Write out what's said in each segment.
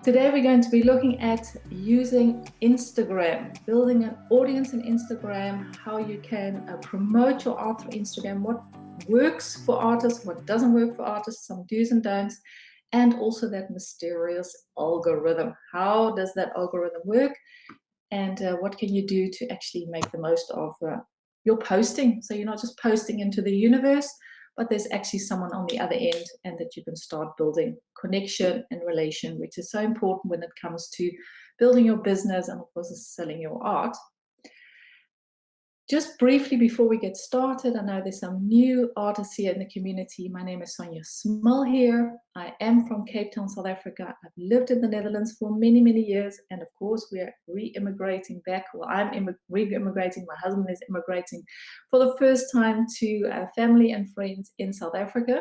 Today we're going to be looking at using Instagram, building an audience in Instagram, how you can promote your art through Instagram, what works for artists, what doesn't work for artists, some do's and don'ts, and also that mysterious algorithm. How does that algorithm work? And what can you do to actually make the most of your posting? So you're not just posting into the universe, but there's actually someone on the other end, and that you can start building connection and relation, which is so important when it comes to building your business and, of course, selling your art. Just briefly before we get started, I know there's some new artists here in the community. My name is Sonja Smul here. I am from Cape Town, South Africa. I've lived in the Netherlands for many, many years. And of course, we're re-immigrating back. Well, I'm re-immigrating. My husband is immigrating for the first time to family and friends in South Africa.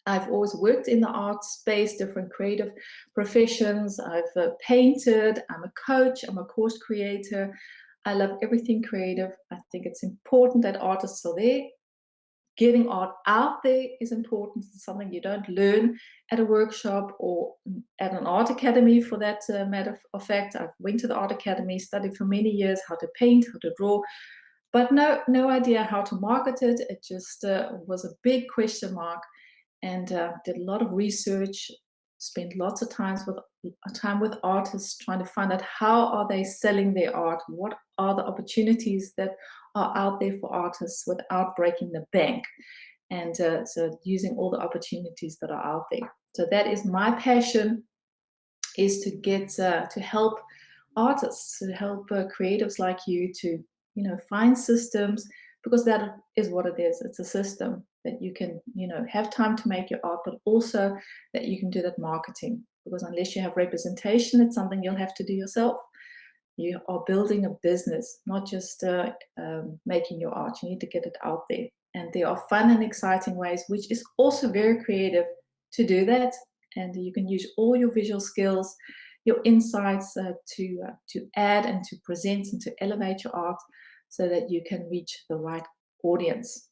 I've always worked in the art space, different creative professions. I've painted, I'm a coach, I'm a course creator. I love everything creative. I think it's important that artists are there. Getting art out there is important. It's something you don't learn at a workshop or at an art academy, for that matter of fact. I've went to the art academy, studied for many years how to paint, how to draw, but no idea how to market it. It just was a big question mark, and did a lot of research, spent lots of time with artists trying to find out how are they selling their art, what are the opportunities that are out there for artists without breaking the bank, and so using all the opportunities that are out there. So that is my passion, is to get to help artists, to help creatives like you to find systems, because that is what it is. It's a system that you can have time to make your art, but also that you can do that marketing, because unless you have representation, it's something you'll have to do yourself. You are building a business, not just making your art. You need to get it out there, and there are fun and exciting ways, which is also very creative, to do that. And you can use all your visual skills, your insights to add and to present and to elevate your art, so that you can reach the right audience.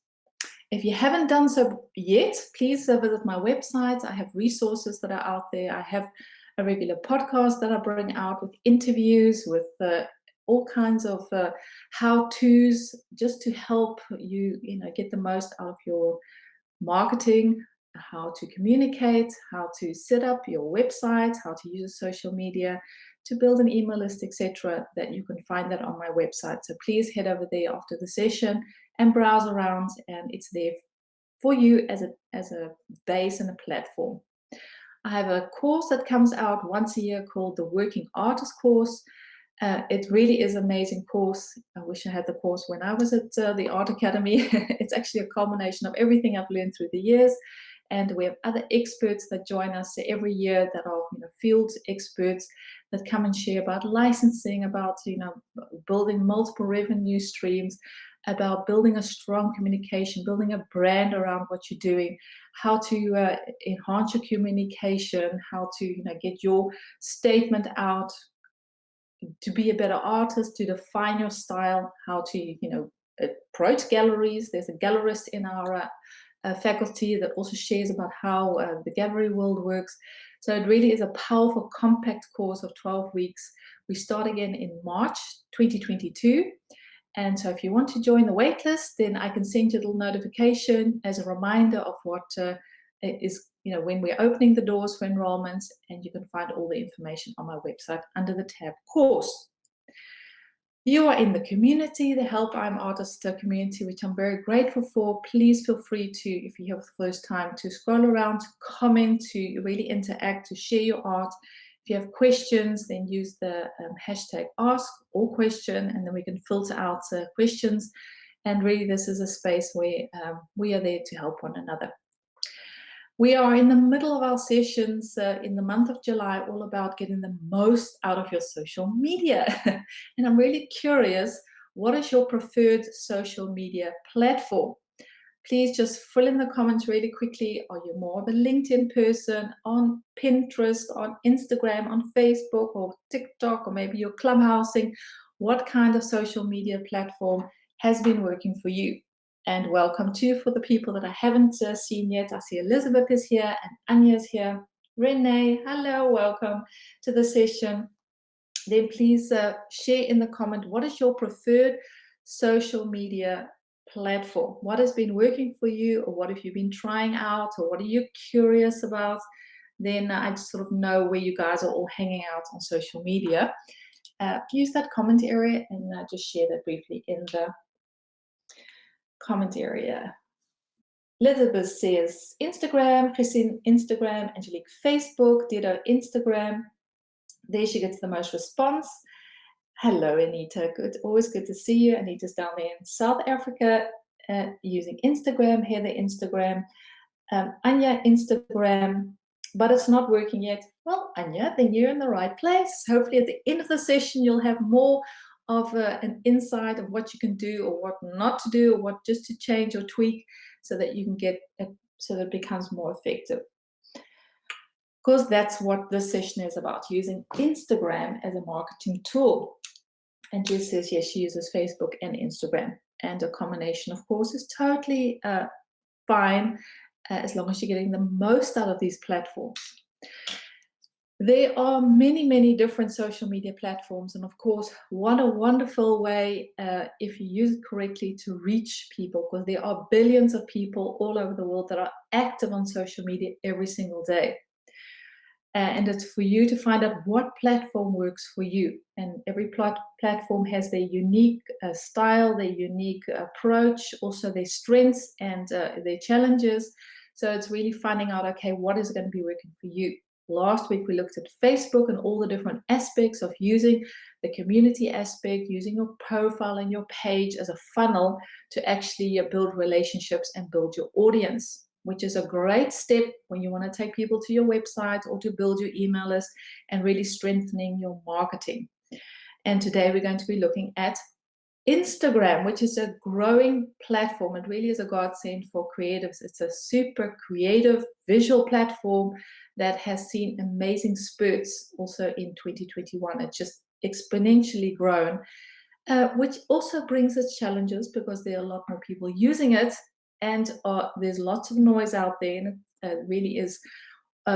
If you haven't done so yet, please visit my website. I have resources that are out there. I have a regular podcast that I bring out with interviews, with all kinds of how-tos, just to help you, get the most out of your marketing, how to communicate, how to set up your website, how to use social media to build an email list, etc. That you can find that on my website. So please head over there after the session and browse around, and it's there for you as a base and a platform. I have a course that comes out once a year called the Working Artist course. It really is an amazing course. I wish I had the course when I was at the Art Academy. It's actually a culmination of everything I've learned through the years. And we have other experts that join us every year that are field experts that come and share about licensing, about building multiple revenue streams, about building a strong communication, building a brand around what you're doing, how to enhance your communication, how to get your statement out, to be a better artist, to define your style, how to approach galleries. There's a gallerist in our faculty that also shares about how the gallery world works. So it really is a powerful, compact course of 12 weeks. We start again in March 2022. And so if you want to join the waitlist, then I can send you a little notification as a reminder of what is, when we're opening the doors for enrollments, and you can find all the information on my website under the tab course. You are in the community, the Help I'm Artist community, which I'm very grateful for. Please feel free to, if you have the first time, to scroll around, to comment, to really interact, to share your art. If you have questions, then use the hashtag ask or question, and then we can filter out questions. And really, this is a space where we are there to help one another. We are in the middle of our sessions in the month of July, all about getting the most out of your social media. And I'm really curious, what is your preferred social media platform? Please just fill in the comments really quickly. Are you more of a LinkedIn person, on Pinterest, on Instagram, on Facebook, or TikTok, or maybe you're clubhousing? What kind of social media platform has been working for you? And welcome too for the people that I haven't seen yet. I see Elizabeth is here and Anya is here. Renee, hello, welcome to the session. Then please share in the comment, what is your preferred social media platform? What has been working for you, or what have you been trying out, or what are you curious about? Then I just sort of know where you guys are all hanging out on social media. Use that comment area and just share that briefly in the comment area. Elizabeth says Instagram, Christine Instagram, Angelique Facebook, Ditto Instagram. There she gets the most response. Hello, Anita. Good, always good to see you. Anita's down there in South Africa using Instagram. Heather Instagram, Anya Instagram, but it's not working yet. Well, Anya, then you're in the right place. Hopefully, at the end of the session, you'll have more of an insight of what you can do or what not to do, or what just to change or tweak, so that you can get it, so that it becomes more effective. Because that's what this session is about, using Instagram as a marketing tool. And Jess says, yes, she uses Facebook and Instagram. And a combination, of course, is totally fine as long as you're getting the most out of these platforms. There are many, many different social media platforms. And of course, what a wonderful way, if you use it correctly, to reach people, because there are billions of people all over the world that are active on social media every single day. And it's for you to find out what platform works for you. And every platform has their unique style, their unique approach, also their strengths and their challenges. So it's really finding out, okay, what is going to be working for you? Last week, we looked at Facebook and all the different aspects of using the community aspect, using your profile and your page as a funnel to actually build relationships and build your audience, which is a great step when you want to take people to your website or to build your email list and really strengthening your marketing. And today we're going to be looking at Instagram, which is a growing platform. It really is a godsend for creatives. It's a super creative visual platform that has seen amazing spurts also in 2021. It's just exponentially grown, which also brings its challenges, because there are a lot more people using it, and there's lots of noise out there, and it really is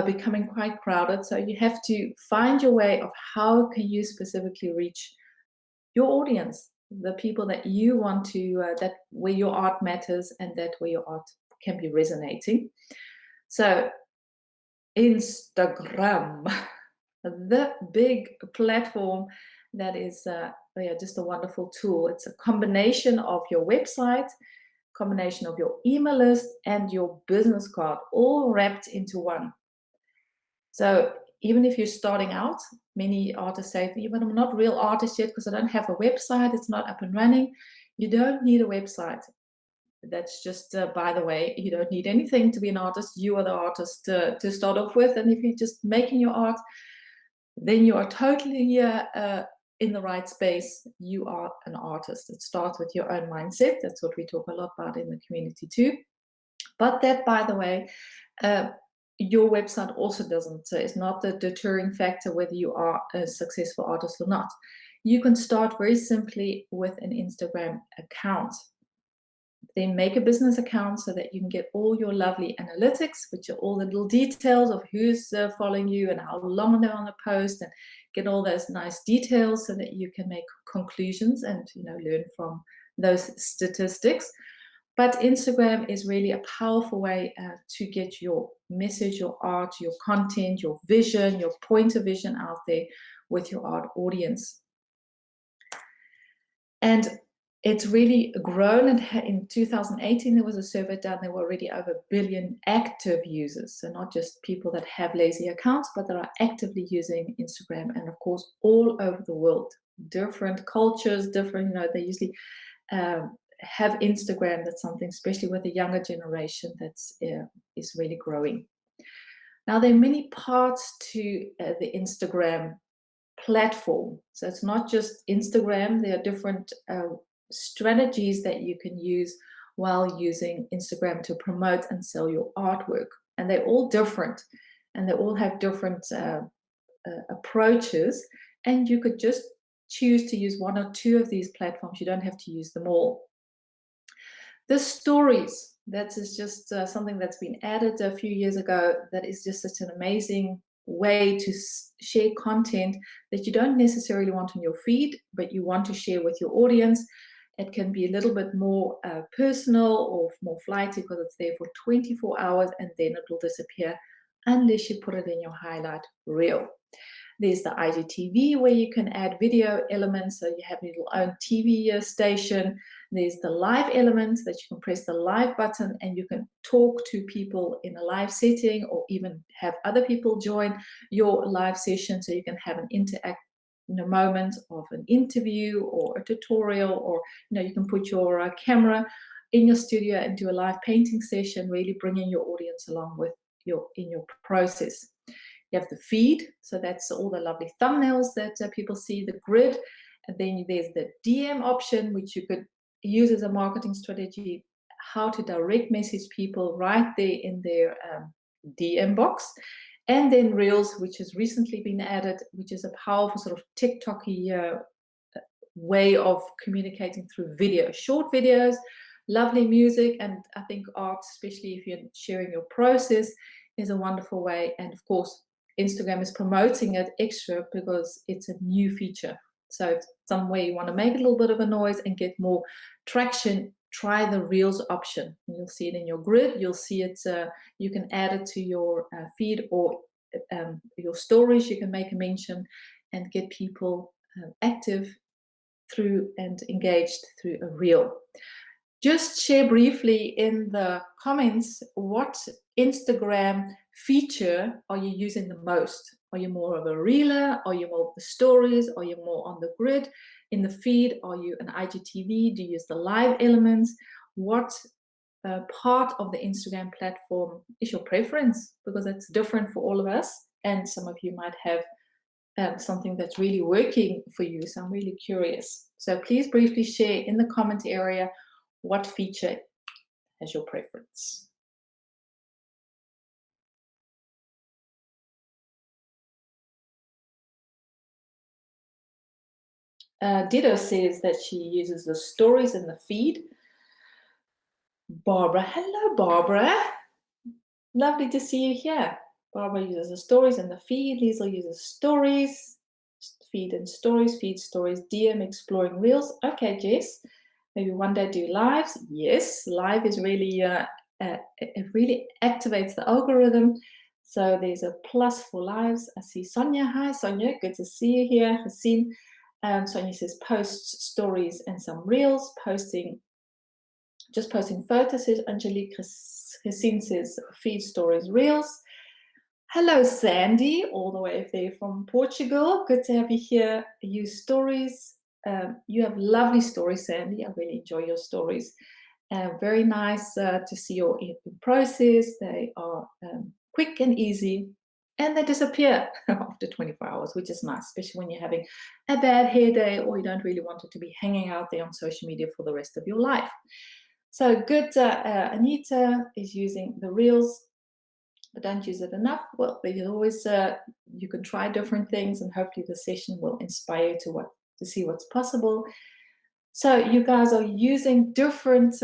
becoming quite crowded. So you have to find your way of how can you specifically reach your audience, the people that you want to, that where your art matters and that where your art can be resonating. So Instagram, the big platform that is just a wonderful tool. It's a combination of your website, combination of your email list, and your business card, all wrapped into one. So even if you're starting out, many artists say, but I'm not a real artist yet because I don't have a website, it's not up and running. You don't need a website. That's just, by the way, you don't need anything to be an artist. You are the artist to start off with. And if you're just making your art, then you are totally in the right space. You are an artist. It starts with your own mindset. That's what we talk a lot about in the community too. But that, by the way, your website also doesn't, it's not the deterring factor whether you are a successful artist or not. You can start very simply with an Instagram account. Then make a business account so that you can get all your lovely analytics, which are all the little details of who's following you and how long they're on a post, and get all those nice details so that you can make conclusions and learn from those statistics. But Instagram is really a powerful way to get your message, your art, your content, your vision, your point of vision out there with your art audience. And it's really grown. And in 2018, there was a survey done. There were already over 1 billion active users. So not just people that have lazy accounts, but that are actively using Instagram. And of course, all over the world, different cultures, different, they usually have Instagram. That's something, especially with the younger generation, that's is really growing. Now, there are many parts to the Instagram platform. So it's not just Instagram. There are different strategies that you can use while using Instagram to promote and sell your artwork. And they're all different, and they all have different approaches. And you could just choose to use one or two of these platforms. You don't have to use them all. The stories, That is just something that's been added a few years ago. That is just such an amazing way to share content that you don't necessarily want on your feed, but you want to share with your audience. It can be a little bit more personal or more flighty because it's there for 24 hours and then it will disappear unless you put it in your highlight reel. There's the IGTV where you can add video elements, so you have your own TV station. There's the live element that you can press the live button and you can talk to people in a live setting or even have other people join your live session, so you can have an interact in a moment of an interview or a tutorial, or you can put your camera in your studio and do a live painting session, really bringing your audience along with in your process. You have the feed, so that's all the lovely thumbnails that people see, the grid, and then there's the DM option, which you could use as a marketing strategy, how to direct message people right there in their DM box. And then Reels, which has recently been added, which is a powerful sort of TikTok-y way of communicating through video, short videos, lovely music, and I think art, especially if you're sharing your process, is a wonderful way. And of course, Instagram is promoting it extra because it's a new feature. So if some way you want to make a little bit of a noise and get more traction, try the Reels option. You'll see it in your grid. You'll see it. You can add it to your feed or your stories. You can make a mention and get people active through and engaged through a reel. Just share briefly in the comments, what Instagram feature are you using the most? Are you more of a reeler? Are you more of the stories? Are you more on the grid? In the feed, are you an IGTV? Do you use the live elements? What part of the Instagram platform is your preference? Because it's different for all of us, and some of you might have something that's really working for you. So I'm really curious. So please briefly share in the comment area what feature has your preference. Dido says that she uses the stories in the feed. Barbara, hello Barbara. Lovely to see you here. Barbara uses the stories in the feed. Liesl uses stories, feed and stories, feed stories, DM, exploring reels. Okay, Jess, maybe one day do lives. Yes, live is really, it really activates the algorithm. So there's a plus for lives. I see Sonia. Hi, Sonia. Good to see you here. Haseen. Sonia says posts, stories, and some reels. Just posting photos, says Angelique. Haseen says feed, stories, reels. Hello, Sandy, all the way there from Portugal. Good to have you here. Use stories. You have lovely stories, Sandy. I really enjoy your stories. Very nice to see your process. They are quick and easy, and they disappear after 24 hours, which is nice, especially when you're having a bad hair day or you don't really want it to be hanging out there on social media for the rest of your life. So good. Anita is using the reels, but don't use it enough. Well, there's always you can try different things, and hopefully the session will inspire you to see what's possible. So you guys are using different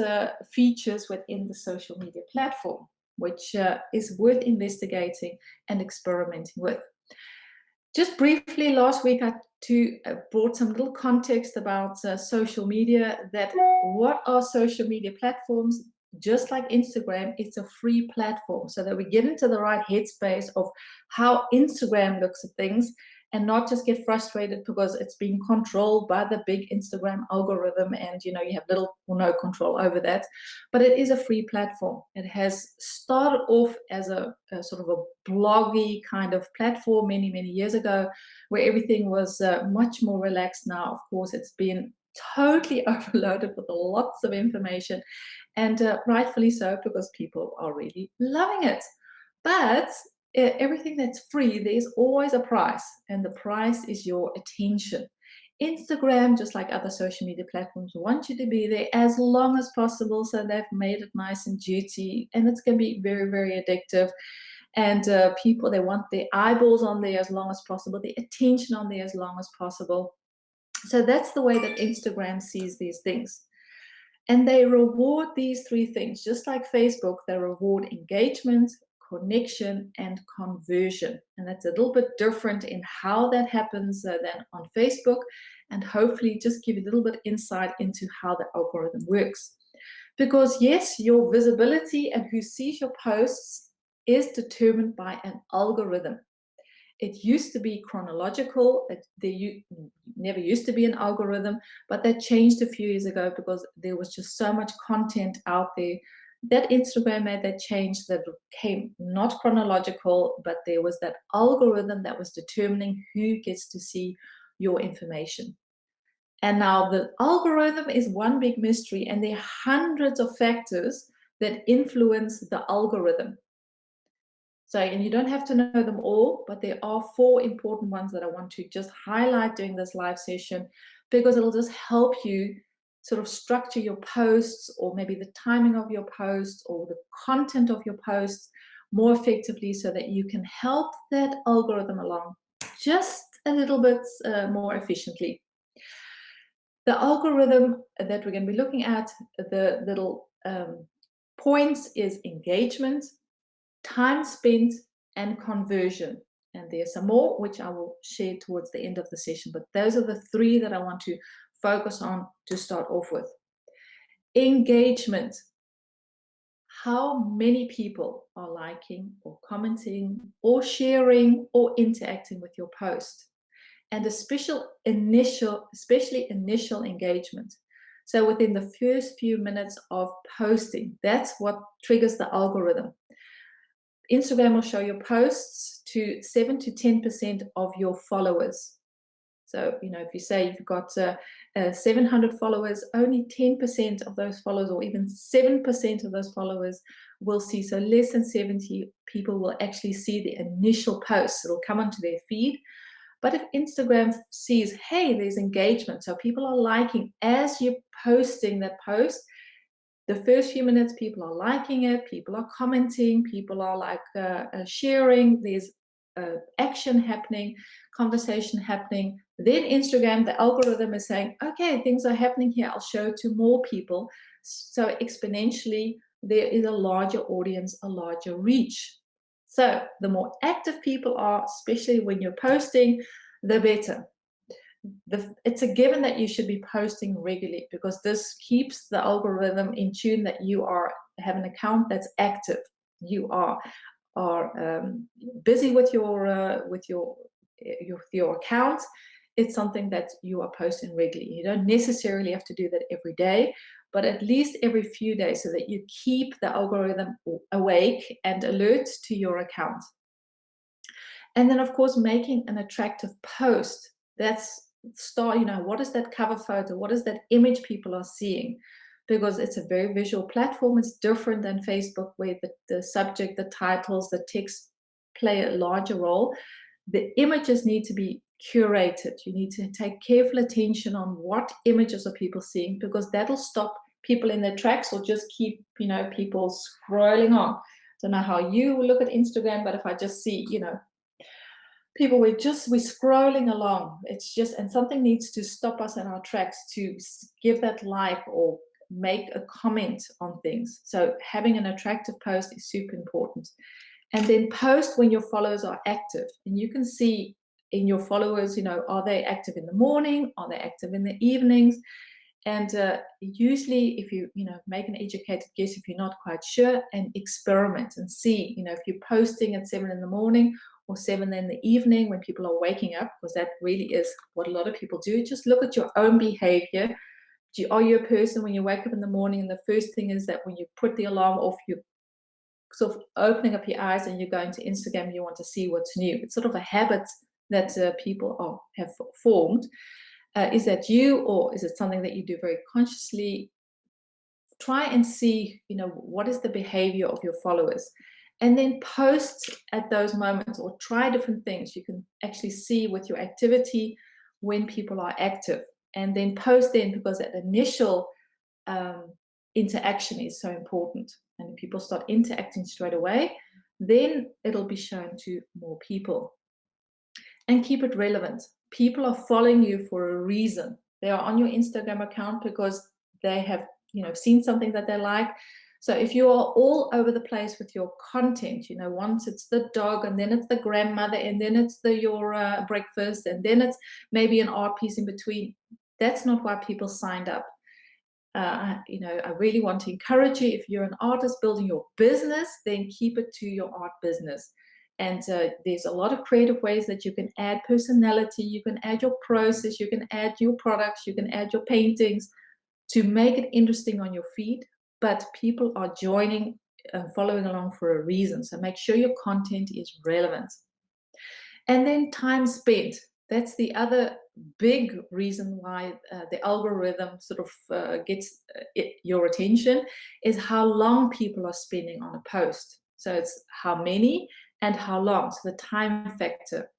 features within the social media platform, which is worth investigating and experimenting with. Just briefly, last week I brought some little context about social media, that what are social media platforms? Just like Instagram, it's a free platform, so that we get into the right headspace of how Instagram looks at things and not just get frustrated because it's being controlled by the big Instagram algorithm and you have little or no control over that. But it is a free platform. It has started off as a sort of a bloggy kind of platform many, many years ago, where everything was much more relaxed. Now, of course, it's been totally overloaded with lots of information, and rightfully so, because people are really loving it. But everything that's free, there's always a price, and the price is your attention. Instagram, just like other social media platforms, want you to be there as long as possible, so they've made it nice and juicy, and it's going to be very, very addictive. And people, they want their eyeballs on there as long as possible, their attention on there as long as possible. So that's the way that Instagram sees these things. And they reward these three things. Just like Facebook, they reward engagement, connection, and conversion. And that's a little bit different in how that happens than on Facebook. And hopefully just give you a little bit insight into how the algorithm works. Because yes, your visibility and who sees your posts is determined by an algorithm. It used to be chronological. There never used to be an algorithm, but that changed a few years ago because there was just so much content out there that Instagram made that change that became not chronological, but there was that algorithm that was determining who gets to see your information. And now the algorithm is one big mystery, and there are hundreds of factors that influence the algorithm. So, and you don't have to know them all, but there are 4 important ones that I want to just highlight during this live session, because it'll just help you sort of structure your posts, or maybe the timing of your posts, or the content of your posts more effectively, so that you can help that algorithm along just a little bit more efficiently. The algorithm that we're going to be looking at, the little points, is engagement, time spent, and conversion. And there's some more which I will share towards the end of the session, but those are the 3 that I want to focus on to start off with. Engagement. How many people are liking or commenting or sharing or interacting with your post? And especially initial engagement. So within the first few minutes of posting, that's what triggers the algorithm. Instagram will show your posts to 7 to 10% of your followers. So, if you say you've got 700 followers, only 10% of those followers, or even 7% of those followers, will see. So less than 70 people will actually see the initial posts. It'll come onto their feed. But if Instagram sees, hey, there's engagement, so people are liking as you're posting that post, the first few minutes, people are liking it, people are commenting, people are sharing, there's action happening, conversation happening. Then Instagram, the algorithm is saying, okay, things are happening here, I'll show it to more people. So exponentially, there is a larger audience, a larger reach. So the more active people are, especially when you're posting, the better. It's a given that you should be posting regularly, because this keeps the algorithm in tune that you have an account that's active. You are busy with your account. It's something that you are posting regularly. You don't necessarily have to do that every day, but at least every few days, so that you keep the algorithm awake and alert to your account. And then, of course, making an attractive post. That's what is that cover photo? What is that image people are seeing? Because it's a very visual platform. It's different than Facebook, where the subject, the titles, the text play a larger role. The images need to be curated. You need to take careful attention on what images are people seeing, because that'll stop people in their tracks, or just keep people scrolling on. I don't know how you look at Instagram, but if I just see people, we're scrolling along. It's just, and something needs to stop us in our tracks to give that like or make a comment on things. So having an attractive post is super important. And then post when your followers are active. And you can see in your followers, are they active in the morning? Are they active in the evenings? And usually, if you make an educated guess, if you're not quite sure, and experiment and see, if you're posting at 7 in the morning or 7 in the evening when people are waking up, because that really is what a lot of people do. Just look at your own behavior. Are you a person when you wake up in the morning and the first thing is that when you put the alarm off, you're sort of opening up your eyes and you're going to Instagram, you want to see what's new? It's sort of a habit that people have formed. Is that you, or is it something that you do very consciously? Try and see, what is the behavior of your followers, and then post at those moments, or try different things. You can actually see with your activity when people are active, and then post then, because that initial interaction is so important. And if people start interacting straight away, then it'll be shown to more people. And keep it relevant. People are following you for a reason. They are on your Instagram account because they have, seen something that they like. So if you are all over the place with your content, once it's the dog, and then it's the grandmother, and then it's your breakfast, and then it's maybe an art piece in between, that's not why people signed up. I really want to encourage you, if you're an artist building your business, then keep it to your art business. And there's a lot of creative ways that you can add personality, you can add your process, you can add your products, you can add your paintings to make it interesting on your feed. But people are joining and following along for a reason. So make sure your content is relevant. And then time spent. That's the other big reason why the algorithm sort of gets your attention, is how long people are spending on a post. So it's how many and how long, so the time factor.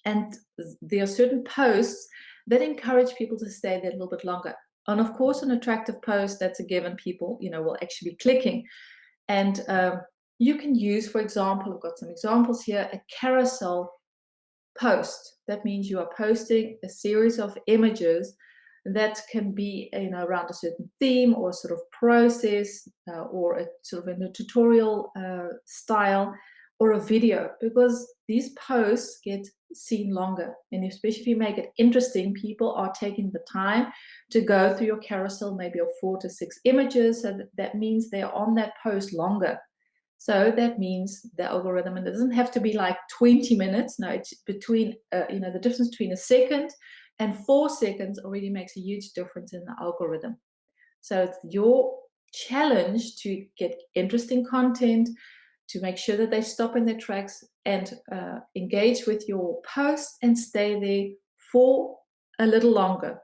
And there are certain posts that encourage people to stay there a little bit longer. And of course, an attractive post, that's a given. People, will actually be clicking. And you can use, for example, I've got some examples here, a carousel post. That means you are posting a series of images that can be around a certain theme or sort of process, or a sort of in a tutorial style, or a video, because these posts get seen longer. And especially if you make it interesting, people are taking the time to go through your carousel, maybe of 4 to 6 images. So that means they're on that post longer. So that means the algorithm, and it doesn't have to be like 20 minutes. No, it's between, the difference between a second and 4 seconds already makes a huge difference in the algorithm. So it's your challenge to get interesting content, to make sure that they stop in their tracks and engage with your post and stay there for a little longer.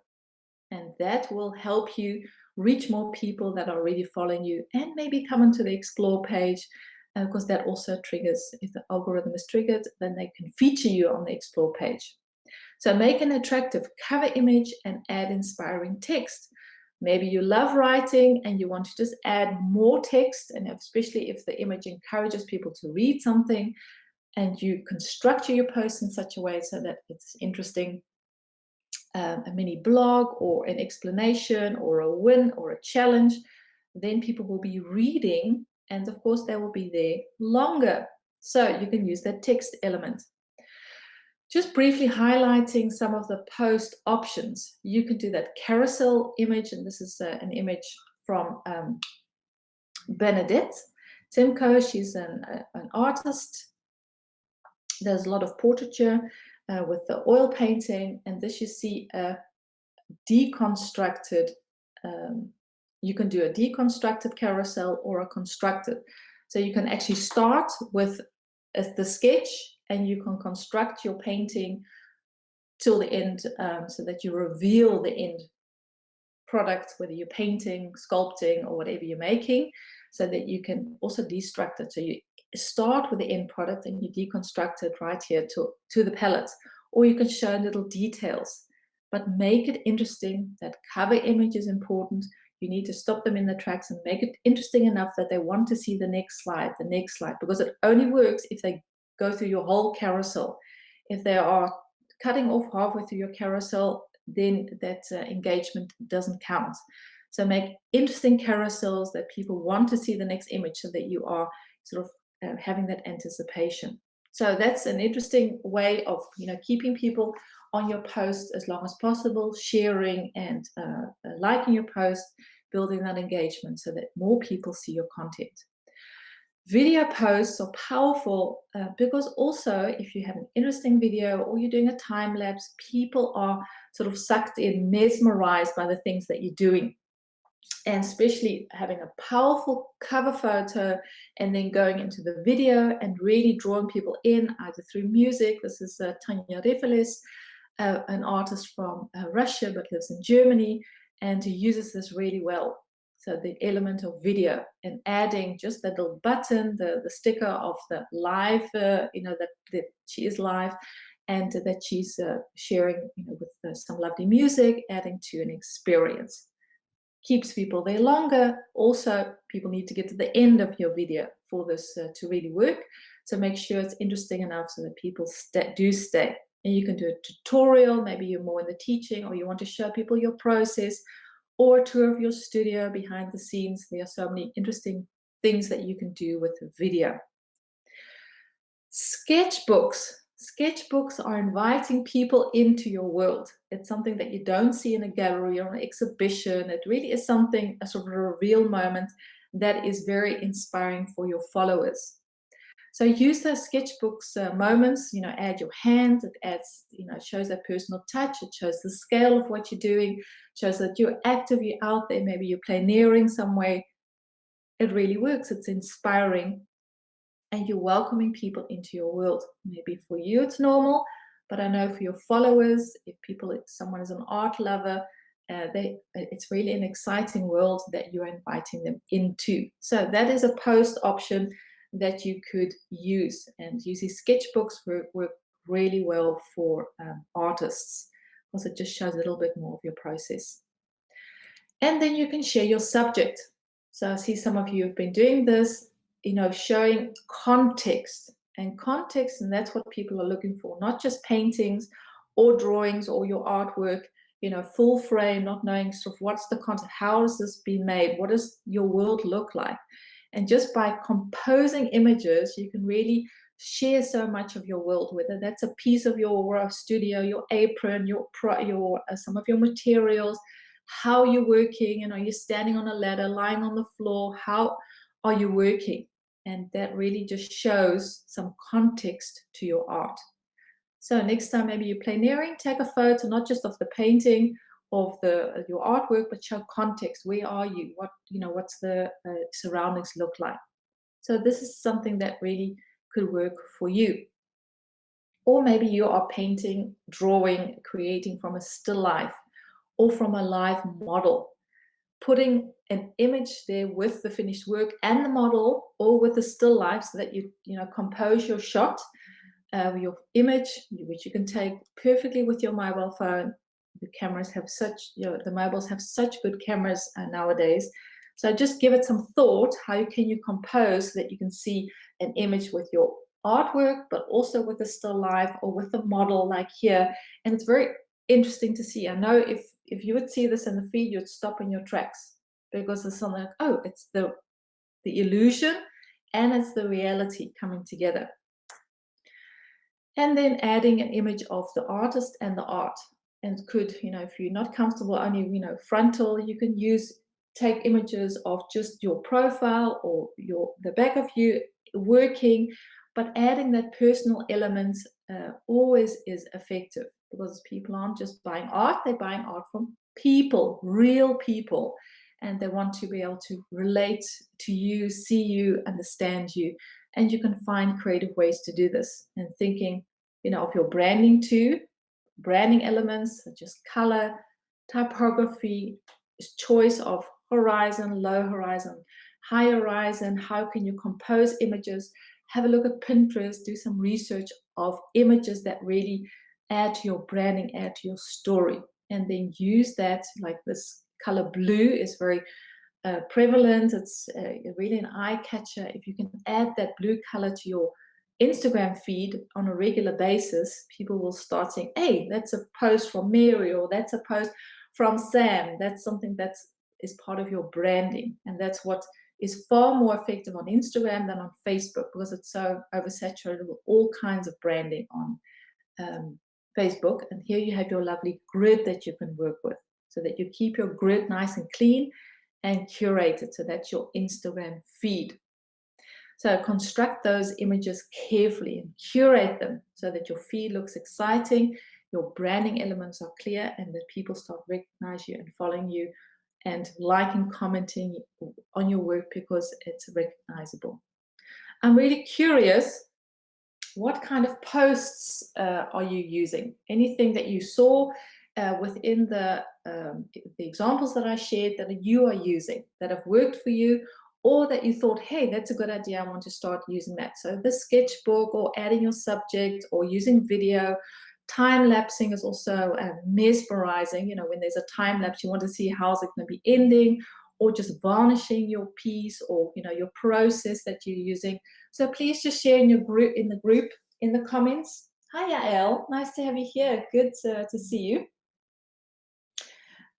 And that will help you reach more people that are already following you, and maybe come into the explore page, because that also triggers, if the algorithm is triggered, then they can feature you on the explore page. So make an attractive cover image and add inspiring text. Maybe you love writing and you want to just add more text, and especially if the image encourages people to read something, and you can structure your post in such a way so that it's interesting. A mini blog or an explanation or a win or a challenge, then people will be reading, and of course they will be there longer. So you can use that text element. Just briefly highlighting some of the post options. You can do that carousel image, and this is an image from Bernadette Timko. She's an artist. There's a lot of portraiture with the oil painting, and this you see a deconstructed, you can do a deconstructed carousel or a constructed. So you can actually start with the sketch, and you can construct your painting till the end, so that you reveal the end product, whether you're painting, sculpting, or whatever you're making, so that you can also destruct it. So you start with the end product and you deconstruct it right here to the palette, or you can show little details, but make it interesting. That cover image is important. You need to stop them in the tracks and make it interesting enough that they want to see the next slide, because it only works if they go through your whole carousel. If they are cutting off halfway through your carousel, then that engagement doesn't count. So make interesting carousels that people want to see the next image, so that you are sort of having that anticipation. So that's an interesting way of keeping people on your post as long as possible, sharing and liking your post, building that engagement so that more people see your content. Video posts are powerful because also if you have an interesting video or you're doing a time lapse, people are sort of sucked in, mesmerized by the things that you're doing. And especially having a powerful cover photo and then going into the video and really drawing people in, either through music. This is Tanya Refeles, an artist from Russia but lives in Germany, and who uses this really well. So the element of video and adding just that little button, the sticker of the live, that she is live, and that she's sharing with some lovely music, adding to an experience. Keeps people there longer. Also, people need to get to the end of your video for this to really work. So make sure it's interesting enough so that people do stay. And you can do a tutorial. Maybe you're more in the teaching, or you want to show people your process, or a tour of your studio behind the scenes. There are so many interesting things that you can do with video. Sketchbooks. Sketchbooks are inviting people into your world. It's something that you don't see in a gallery or an exhibition. It really is something, a sort of a real moment that is very inspiring for your followers. So use those sketchbooks moments, add your hand, it adds, it shows that personal touch, it shows the scale of what you're doing, shows that you're active, you're out there, maybe you're pioneering some way. It really works, it's inspiring, and you're welcoming people into your world. Maybe for you it's normal, but I know for your followers, if someone is an art lover, it's really an exciting world that you're inviting them into. So that is a post option that you could use, and using sketchbooks work really well for artists, because it just shows a little bit more of your process. And then you can share your subject. So I see some of you have been doing this, showing context, and that's what people are looking for, not just paintings or drawings or your artwork, full frame, not knowing sort of what's the content, how has this been made, what does your world look like? And just by composing images, you can really share so much of your world, whether that's a piece of your studio, your apron, your some of your materials, how you're working, you're standing on a ladder, lying on the floor, how are you working? And that really just shows some context to your art. So next time maybe you're pioneering, take a photo, not just of the painting, of your artwork, but show context. Where are you? What's the surroundings look like? So this is something that really could work for you. Or maybe you are painting, drawing, creating from a still life or from a live model. Putting an image there with the finished work and the model, or with the still life, so that you compose your shot, your image, which you can take perfectly with your mobile phone. The cameras have the mobiles have such good cameras nowadays. So just give it some thought. How can you compose so that you can see an image with your artwork, but also with the still life or with the model, like here? And it's very interesting to see. I know if you would see this in the feed, you'd stop in your tracks, because there's something like, oh, it's the illusion and it's the reality coming together. And then adding an image of the artist and the art. And it could, if you're not comfortable only, frontal, you can take images of just your profile or the back of you working, but adding that personal element always is effective, because people aren't just buying art, they're buying art from people, real people, and they want to be able to relate to you, see you, understand you. And you can find creative ways to do this, and thinking, of your branding too, branding elements such as color, typography, choice of horizon, low horizon, high horizon. How can you compose images? Have a look at Pinterest, do some research of images that really add to your branding, add to your story, and then use that. Like this color blue is very prevalent. It's really an eye catcher. If you can add that blue color to your Instagram feed on a regular basis, people will start saying, hey, that's a post from Mary, or that's a post from Sam. That's something that is part of your branding. And that's what is far more effective on Instagram than on Facebook, because it's so oversaturated with all kinds of branding on Facebook. And here you have your lovely grid that you can work with, so that you keep your grid nice and clean and curated. So that's your Instagram feed. So construct those images carefully and curate them so that your feed looks exciting, your branding elements are clear, and that people start recognizing you and following you and liking, commenting on your work because it's recognizable. I'm really curious, what kind of posts are you using? Anything that you saw within the examples that I shared that you are using, that have worked for you, or that you thought, hey, that's a good idea, I want to start using that. So the sketchbook, or adding your subject, or using video. Time lapsing is also mesmerizing. When there's a time lapse, you want to see how's it going to be ending, or just varnishing your piece, or your process that you're using. So please just share in the group in the comments. Hi Yael, nice to have you here. Good to see you.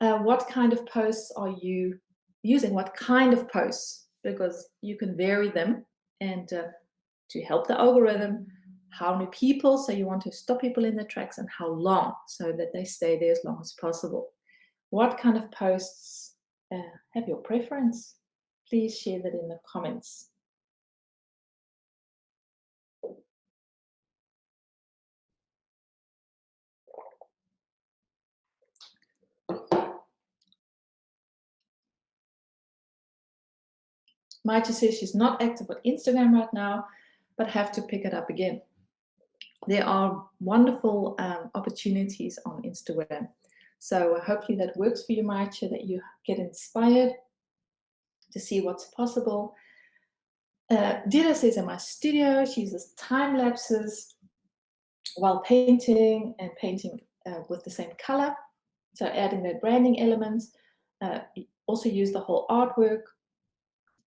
What kind of posts are you using? What kind of posts? Because you can vary them, and to help the algorithm, how many people, so you want to stop people in their tracks, and how long, so that they stay there as long as possible. What kind of posts have your preference? Please share that in the comments. Maite says she's not active on Instagram right now, but have to pick it up again. There are wonderful opportunities on Instagram. So hopefully that works for you, Maite, that you get inspired to see what's possible. Dira says in my studio, she uses time lapses while painting, and painting with the same color. So adding their branding elements. Also use the whole artwork.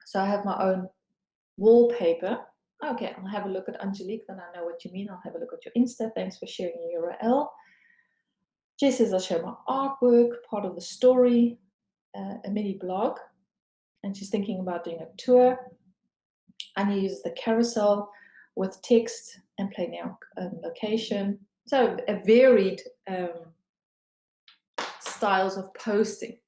So I have my own wallpaper. Okay, I'll have a look at Angelique, then I know what you mean. I'll have a look at your Insta. Thanks for sharing your URL. Jess says, I'll show my artwork, part of the story, a mini blog. And she's thinking about doing a tour. Anya uses the carousel with text and planning out location. So a varied styles of posting.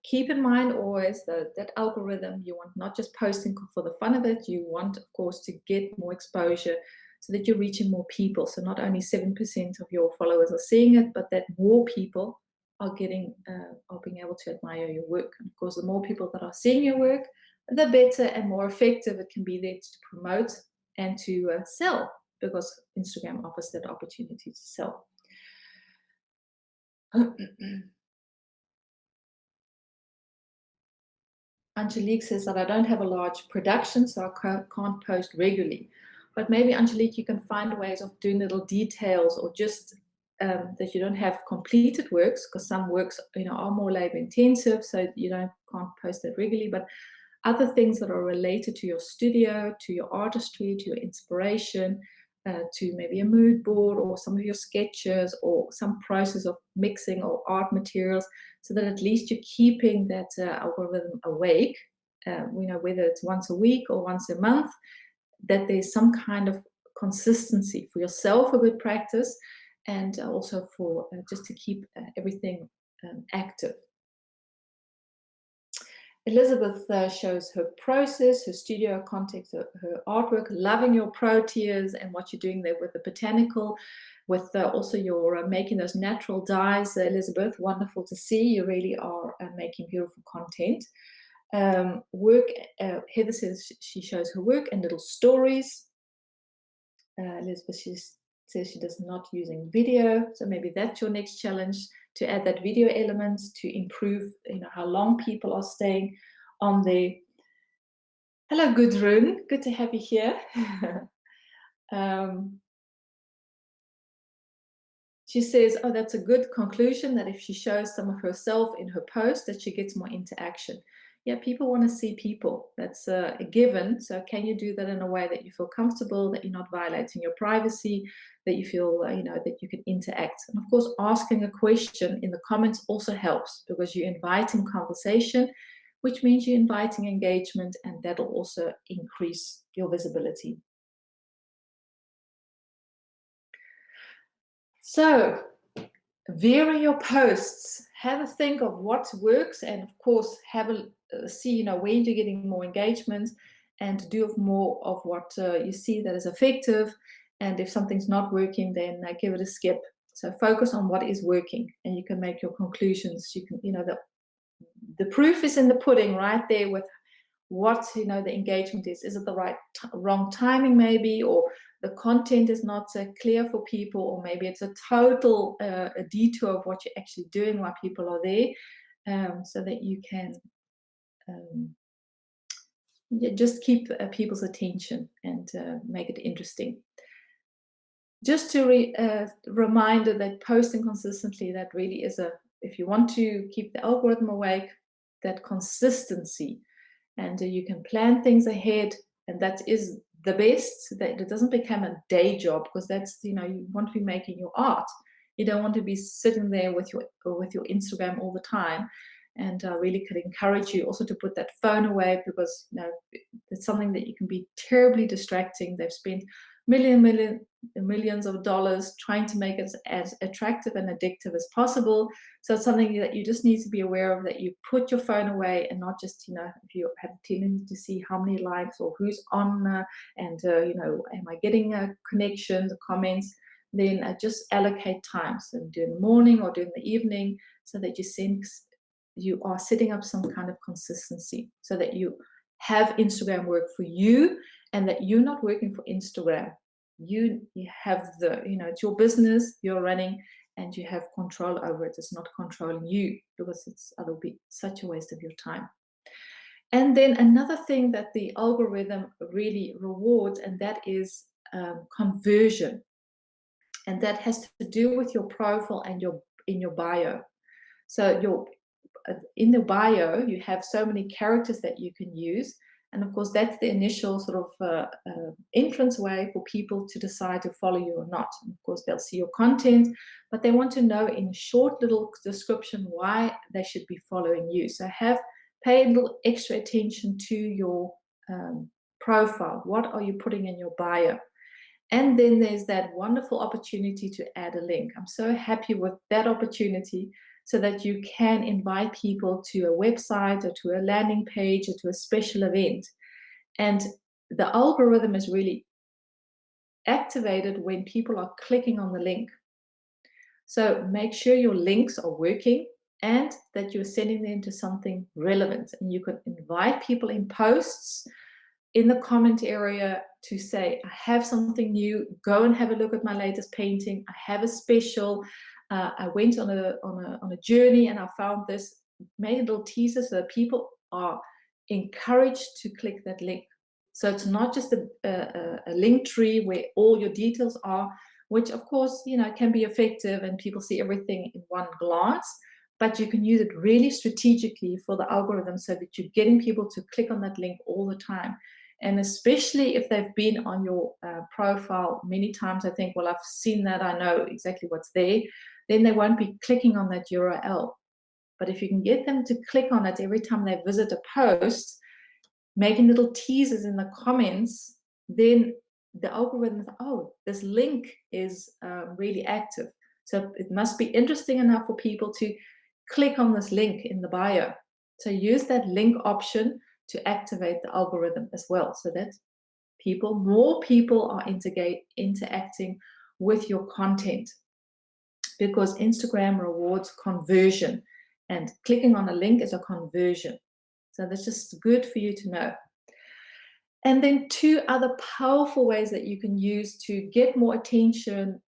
Keep in mind always that algorithm, you want not just posting for the fun of it, you want, of course, to get more exposure so that you're reaching more people. So not only 7% of your followers are seeing it, but that more people are being able to admire your work. And of course, the more people that are seeing your work, the better and more effective it can be there to promote and to sell, because Instagram offers that opportunity to sell. Angelique says that I don't have a large production, so I can't post regularly. But maybe, Angelique, you can find ways of doing little details, or just that you don't have completed works, because some works, are more labor intensive, so you can't post that regularly. But other things that are related to your studio, to your artistry, to your inspiration, to maybe a mood board, or some of your sketches, or some process of mixing or art materials, so that at least you're keeping that algorithm awake, whether it's once a week or once a month, that there's some kind of consistency for yourself, a good practice, and also for just to keep everything active. Elizabeth shows her process, her studio context, her artwork, loving your pro tiers and what you're doing there with the botanical, with also your making those natural dyes. Elizabeth, wonderful to see. You really are making beautiful content. Work, Heather says she shows her work and little stories. Elizabeth, says she does not using video, so maybe that's your next challenge, to add that video element to improve how long people are staying on there. Hello Gudrun, good to have you here. She says, oh, that's a good conclusion, that if she shows some of herself in her post, that she gets more interaction. Yeah, people want to see people. That's a given. So can you do that in a way that you feel comfortable, that you're not violating your privacy, that you feel, that you can interact? And of course, asking a question in the comments also helps, because you're inviting conversation, which means you're inviting engagement, and that'll also increase your visibility. So, vary your posts, have a think of what works, and of course have a see where you're getting more engagement, and do more of what you see that is effective. And if something's not working, then give it a skip. So focus on what is working, and you can make your conclusions. You can, the proof is in the pudding right there, with what the engagement is. Is it the wrong timing maybe, or the content is not clear for people, or maybe it's a total a detour of what you're actually doing while people are there, so that you can just keep people's attention and make it interesting. Just to reminder that posting consistently, that really is if you want to keep the algorithm awake, that consistency. And you can plan things ahead, and that is the best, that it doesn't become a day job, because that's, you want to be making your art. You don't want to be sitting there with your Instagram all the time. And I really could encourage you also to put that phone away, because it's something that you can be terribly distracting. They've spent millions of dollars trying to make it as attractive and addictive as possible. So it's something that you just need to be aware of, that you put your phone away, and not just, if you have a tendency to see how many likes or who's on, and am I getting connections, comments, then just allocate time. So do in the morning or do in the evening, so that you are setting up some kind of consistency, so that you have Instagram work for you, and that you're not working for Instagram. You have it's your business you're running, and you have control over it. It's not controlling you, because it'll be such a waste of your time. And then another thing that the algorithm really rewards, and that is conversion. And that has to do with your profile and in your bio. So in the bio, you have so many characters that you can use. And of course, that's the initial sort of entrance way for people to decide to follow you or not. And of course, they'll see your content, but they want to know in short little description why they should be following you. So pay a little extra attention to your profile. What are you putting in your bio? And then there's that wonderful opportunity to add a link. I'm so happy with that opportunity, so that you can invite people to a website or to a landing page or to a special event. And the algorithm is really activated when people are clicking on the link. So make sure your links are working, and that you're sending them to something relevant. And you can invite people in posts in the comment area to say, I have something new, go and have a look at my latest painting. I have a special. I went on a journey and I found this. Made a little teaser so that people are encouraged to click that link. So it's not just a link tree where all your details are, which of course can be effective and people see everything in one glance. But you can use it really strategically for the algorithm, so that you're getting people to click on that link all the time. And especially if they've been on your profile many times, I think, well, I've seen that, I know exactly what's there, then they won't be clicking on that URL. But if you can get them to click on it every time they visit a post, making little teasers in the comments, then the algorithm is, oh, this link is really active. So it must be interesting enough for people to click on this link in the bio. So use that link option to activate the algorithm as well, so that more people are interacting with your content, because Instagram rewards conversion, and clicking on a link is a conversion. So that's just good for you to know. And then two other powerful ways that you can use to get more attention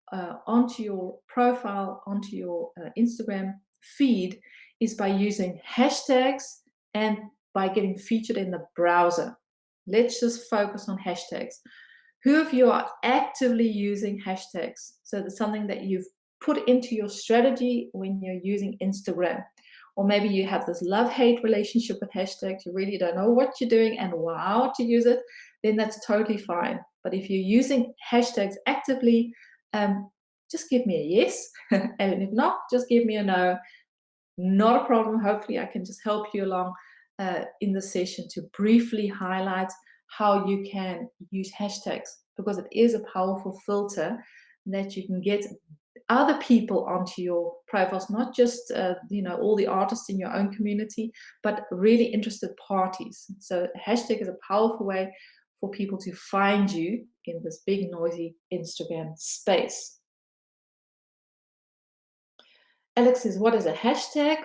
onto your profile, onto your Instagram feed, is by using hashtags and by getting featured in the browser. Let's just focus on hashtags. Who of you are actively using hashtags? So that's something that you've put into your strategy when you're using Instagram. Or maybe you have this love-hate relationship with hashtags. You really don't know what you're doing and how to use it. Then that's totally fine. But if you're using hashtags actively, just give me a yes. And if not, just give me a no. Not a problem. Hopefully I can just help you along in the session to briefly highlight how you can use hashtags, because it is a powerful filter that you can get other people onto your profiles, not just all the artists in your own community, but really interested parties. So a hashtag is a powerful way for people to find you in this big noisy Instagram space. Alex says, what is a hashtag?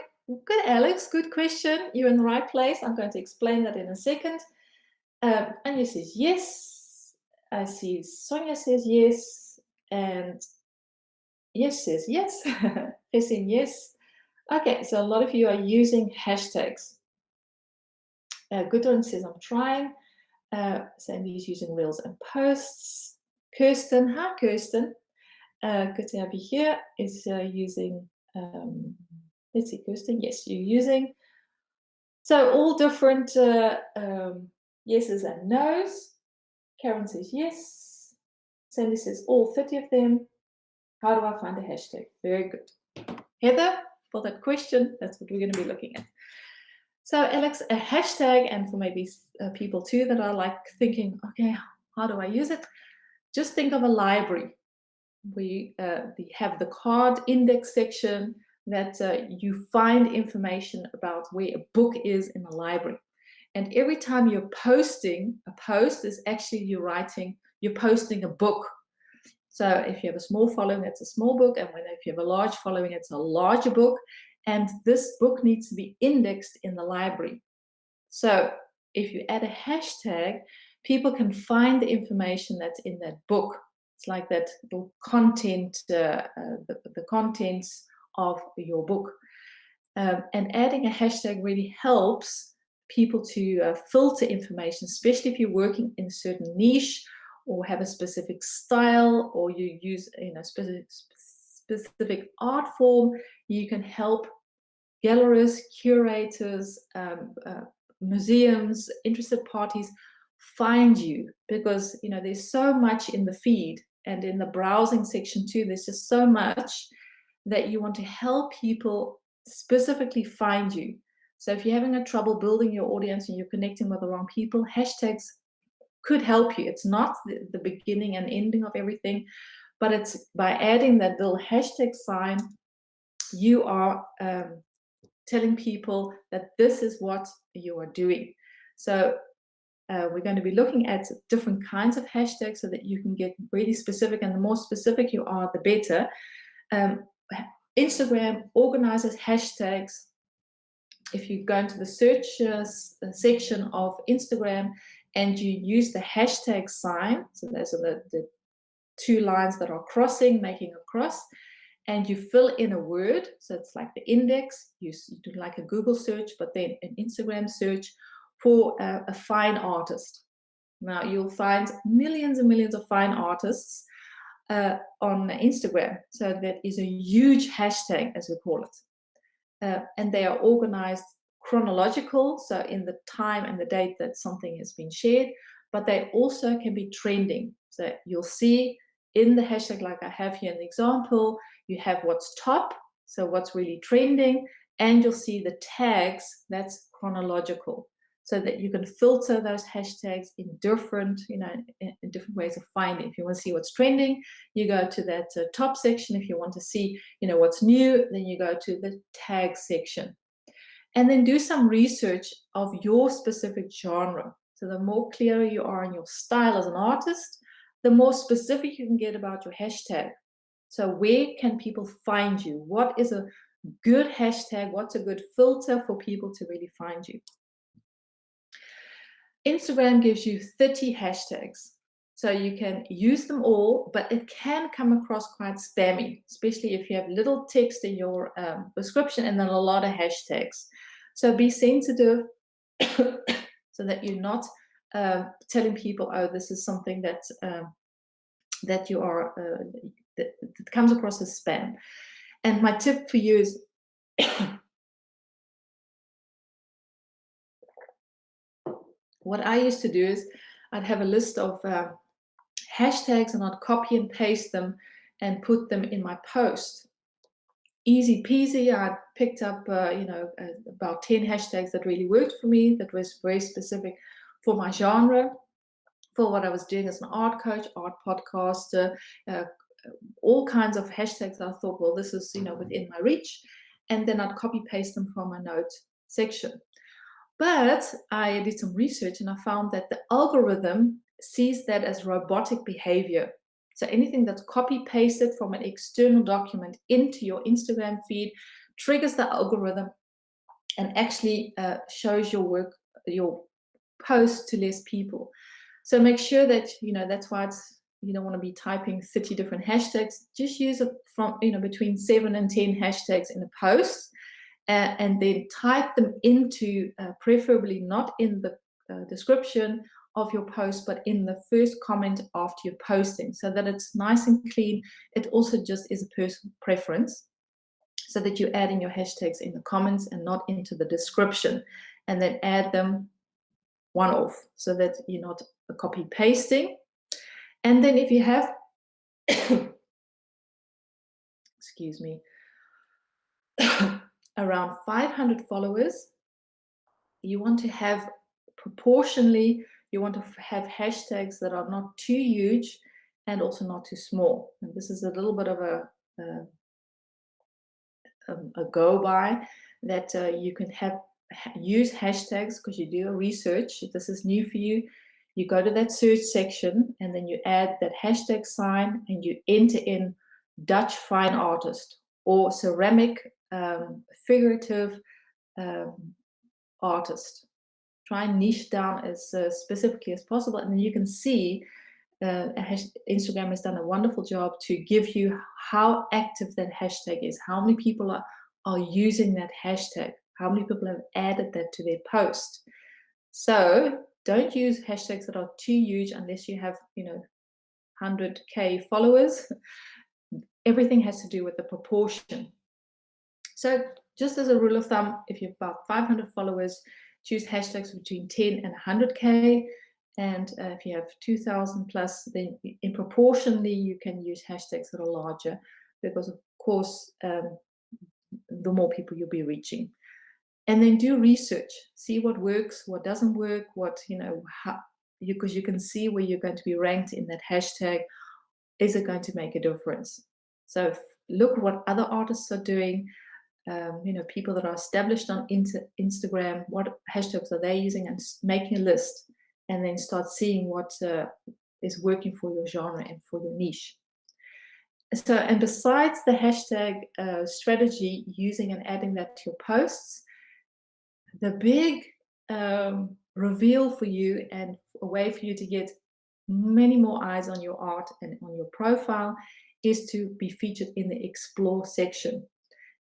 Good, Alex, good question. You're in the right place. I'm going to explain that in a second. Anya says yes. I see Sonia says yes. And yes says yes. Christine, yes. Okay, so a lot of you are using hashtags. Gudrun says, I'm trying. Sandy's using reels and posts. Kirsten, hi Kirsten. Good to have you here. Is using, let's see, Kirsten, yes, you're using. So all different yeses and nos. Karen says yes. Sandy says all 30 of them. How do I find a hashtag? Very good. Heather, for that question, that's what we're going to be looking at. So Alex, a hashtag, and for maybe people too that are like thinking, okay, how do I use it? Just think of a library. We have the card index section that you find information about where a book is in a library. And every time you're posting, a post is actually you're posting a book. So if you have a small following, it's a small book. And if you have a large following, it's a larger book. And this book needs to be indexed in the library. So if you add a hashtag, people can find the information that's in that book. It's like that little content, the contents of your book. And adding a hashtag really helps people to filter information, especially if you're working in a certain niche or have a specific style, or you use specific art form. You can help gallerists, curators, museums, interested parties find you, because there's so much in the feed and in the browsing section too. There's just so much that you want to help people specifically find you. So if you're having a trouble building your audience and you're connecting with the wrong people, hashtags could help you. It's not the beginning and ending of everything, but it's by adding that little hashtag sign, you are telling people that this is what you are doing. So we're going to be looking at different kinds of hashtags so that you can get really specific, and the more specific you are, the better. Instagram organizes hashtags. If you go into the search section of Instagram and you use the hashtag sign, so those are the two lines that are crossing, making a cross, and you fill in a word, so it's like the index, you do like a Google search, but then an Instagram search for a fine artist. Now you'll find millions and millions of fine artists on Instagram. So that is a huge hashtag, as we call it. And they are organized chronological, so in the time and the date that something has been shared, but they also can be trending. So you'll see in the hashtag, like I have here in the example, you have what's top, so what's really trending, and you'll see the tags, that's chronological, so that you can filter those hashtags in different, in different ways of finding. If you want to see what's trending, you go to that top section. If you want to see, what's new, then you go to the tag section. And then do some research of your specific genre. So the more clear you are in your style as an artist, the more specific you can get about your hashtag. So where can people find you? What is a good hashtag? What's a good filter for people to really find you? Instagram gives you 30 hashtags. So you can use them all, but it can come across quite spammy, especially if you have little text in your description and then a lot of hashtags. So be sensitive so that you're not telling people, oh, this is something that you are that comes across as spam. And my tip for you is what I used to do is I'd have a list of hashtags and I'd copy and paste them and put them in my post. Easy peasy. I picked up, about 10 hashtags that really worked for me, that was very specific for my genre, for what I was doing as an art coach, art podcaster, all kinds of hashtags. I thought, well, this is, within my reach. And then I'd copy paste them from my note section. But I did some research and I found that the algorithm sees that as robotic behavior. So anything that's copy pasted from an external document into your Instagram feed triggers the algorithm and actually shows your work, your post, to less people. So make sure that, that's why you don't want to be typing 30 different hashtags. Just use it from, between 7 and 10 hashtags in a post. And then type them into, preferably not in the description of your post, but in the first comment after you're posting, so that it's nice and clean. It also just is a personal preference, so that you're adding your hashtags in the comments and not into the description, and then add them one off, so that you're not copy pasting. And then if you have excuse me, around 500 followers, you want to have proportionally, you want to have hashtags that are not too huge and also not too small. And this is a little bit of a go by that you can use hashtags because you do your research. If this is new for you, you go to that search section and then you add that hashtag sign and you enter in Dutch fine artist or ceramic figurative um, artist. Try and niche down as specifically as possible, and then you can see Instagram has done a wonderful job to give you how active that hashtag is, how many people are using that hashtag, how many people have added that to their post. So don't use hashtags that are too huge unless you have 100k followers. Everything has to do with the proportion. So just as a rule of thumb, if you have about 500 followers, choose hashtags between 10 and 100k. And if you have 2,000 plus, then in proportionally, you can use hashtags that are larger because, of course, the more people you'll be reaching. And then do research, see what works, what doesn't work, because you can see where you're going to be ranked in that hashtag. Is it going to make a difference? So look what other artists are doing. People that are established on Instagram, what hashtags are they using, and making a list, and then start seeing what is working for your genre and for your niche. So, and besides the hashtag strategy, using and adding that to your posts, the big reveal for you and a way for you to get many more eyes on your art and on your profile is to be featured in the explore section.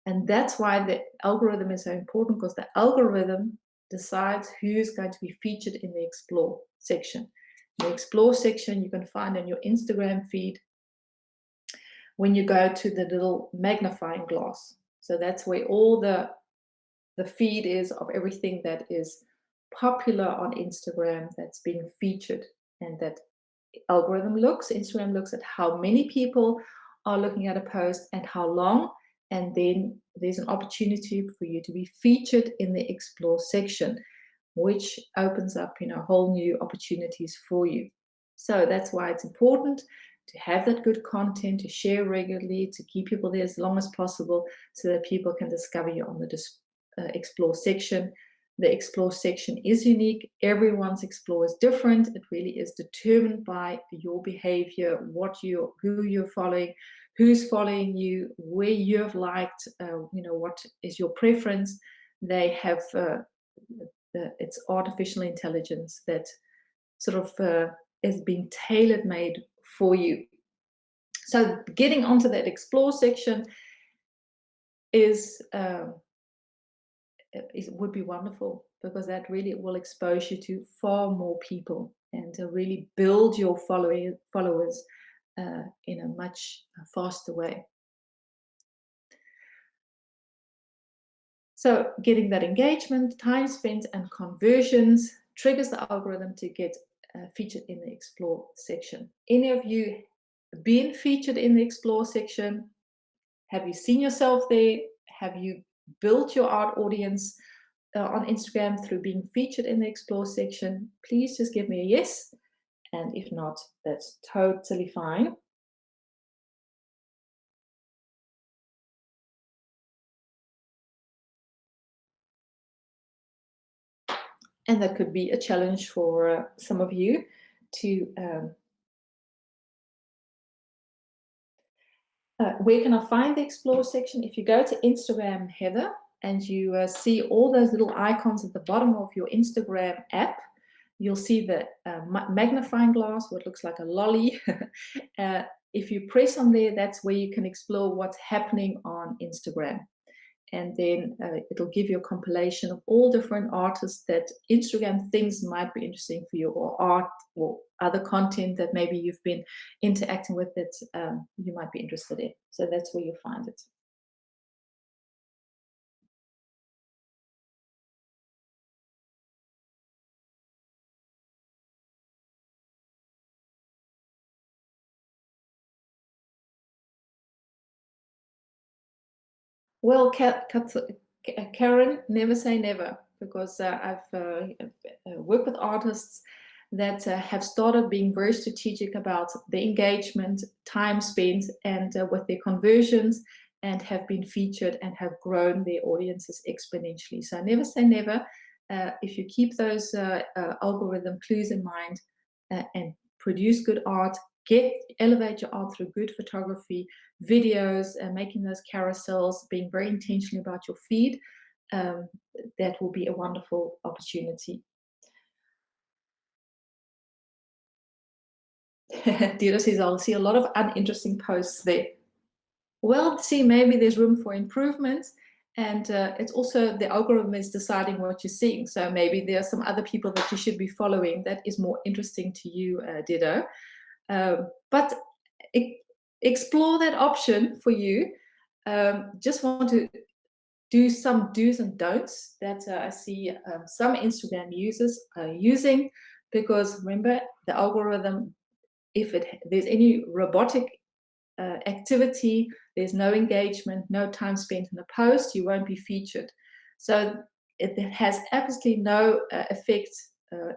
And that's why the algorithm is so important, because the algorithm decides who's going to be featured in the explore section. The explore section you can find on your Instagram feed when you go to the little magnifying glass. So that's where all the feed is of everything that is popular on Instagram that's being featured. And that Instagram looks at how many people are looking at a post and how long. And then there's an opportunity for you to be featured in the explore section, which opens up, whole new opportunities for you. So that's why it's important to have that good content, to share regularly, to keep people there as long as possible so that people can discover you on the explore section. The explore section is unique. Everyone's explore is different. It really is determined by your behavior, who you're following, who's following you, where you've liked, what is your preference. They have it's artificial intelligence that sort of is being tailor made for you. So getting onto that explore section would be wonderful, because that really will expose you to far more people and to really build your followers in a much faster way. So getting that engagement, time spent, and conversions triggers the algorithm to get featured in the explore section. Any of you been featured in the explore section? Have you seen yourself there? Have you built your art audience on Instagram through being featured in the explore section? Please just give me a yes. And if not, that's totally fine. And that could be a challenge for some of you to where can I find the explore section? If you go to Instagram header and you see all those little icons at the bottom of your Instagram app, you'll see the magnifying glass, what looks like a lolly. If you press on there, that's where you can explore what's happening on Instagram. And then it'll give you a compilation of all different artists that Instagram thinks might be interesting for you, or art or other content that maybe you've been interacting with that you might be interested in. So that's where you find it. Well, Karen, never say never, because I've worked with artists that have started being very strategic about the engagement, time spent, and with their conversions, and have been featured and have grown their audiences exponentially. So never say never. If you keep those algorithm clues in mind and produce good art, elevate your art through good photography, videos, making those carousels, being very intentional about your feed, that will be a wonderful opportunity. Dira says, I'll see a lot of uninteresting posts there. Well, see, maybe there's room for improvement. And it's also the algorithm is deciding what you're seeing. So maybe there are some other people that you should be following that is more interesting to you, Dido. But explore that option for you. Just want to do some do's and don'ts that I see some Instagram users are using, because remember, the algorithm, if there's any robotic activity, there's no engagement, no time spent in the post, you won't be featured. So it has absolutely no effect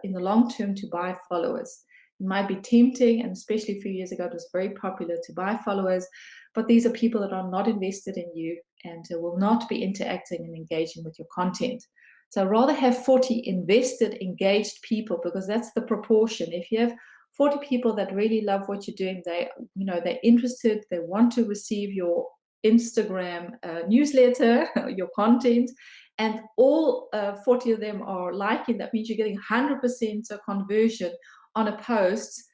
in the long term to buy followers. It might be tempting, and especially a few years ago, it was very popular to buy followers, but these are people that are not invested in you and will not be interacting and engaging with your content. So I'd rather have 40 invested, engaged people, because that's the proportion. If you have 40 people that really love what you're doing, they're interested, they want to receive your Instagram newsletter, your content, and all 40 of them are liking, that means you're getting 100% conversion on a post.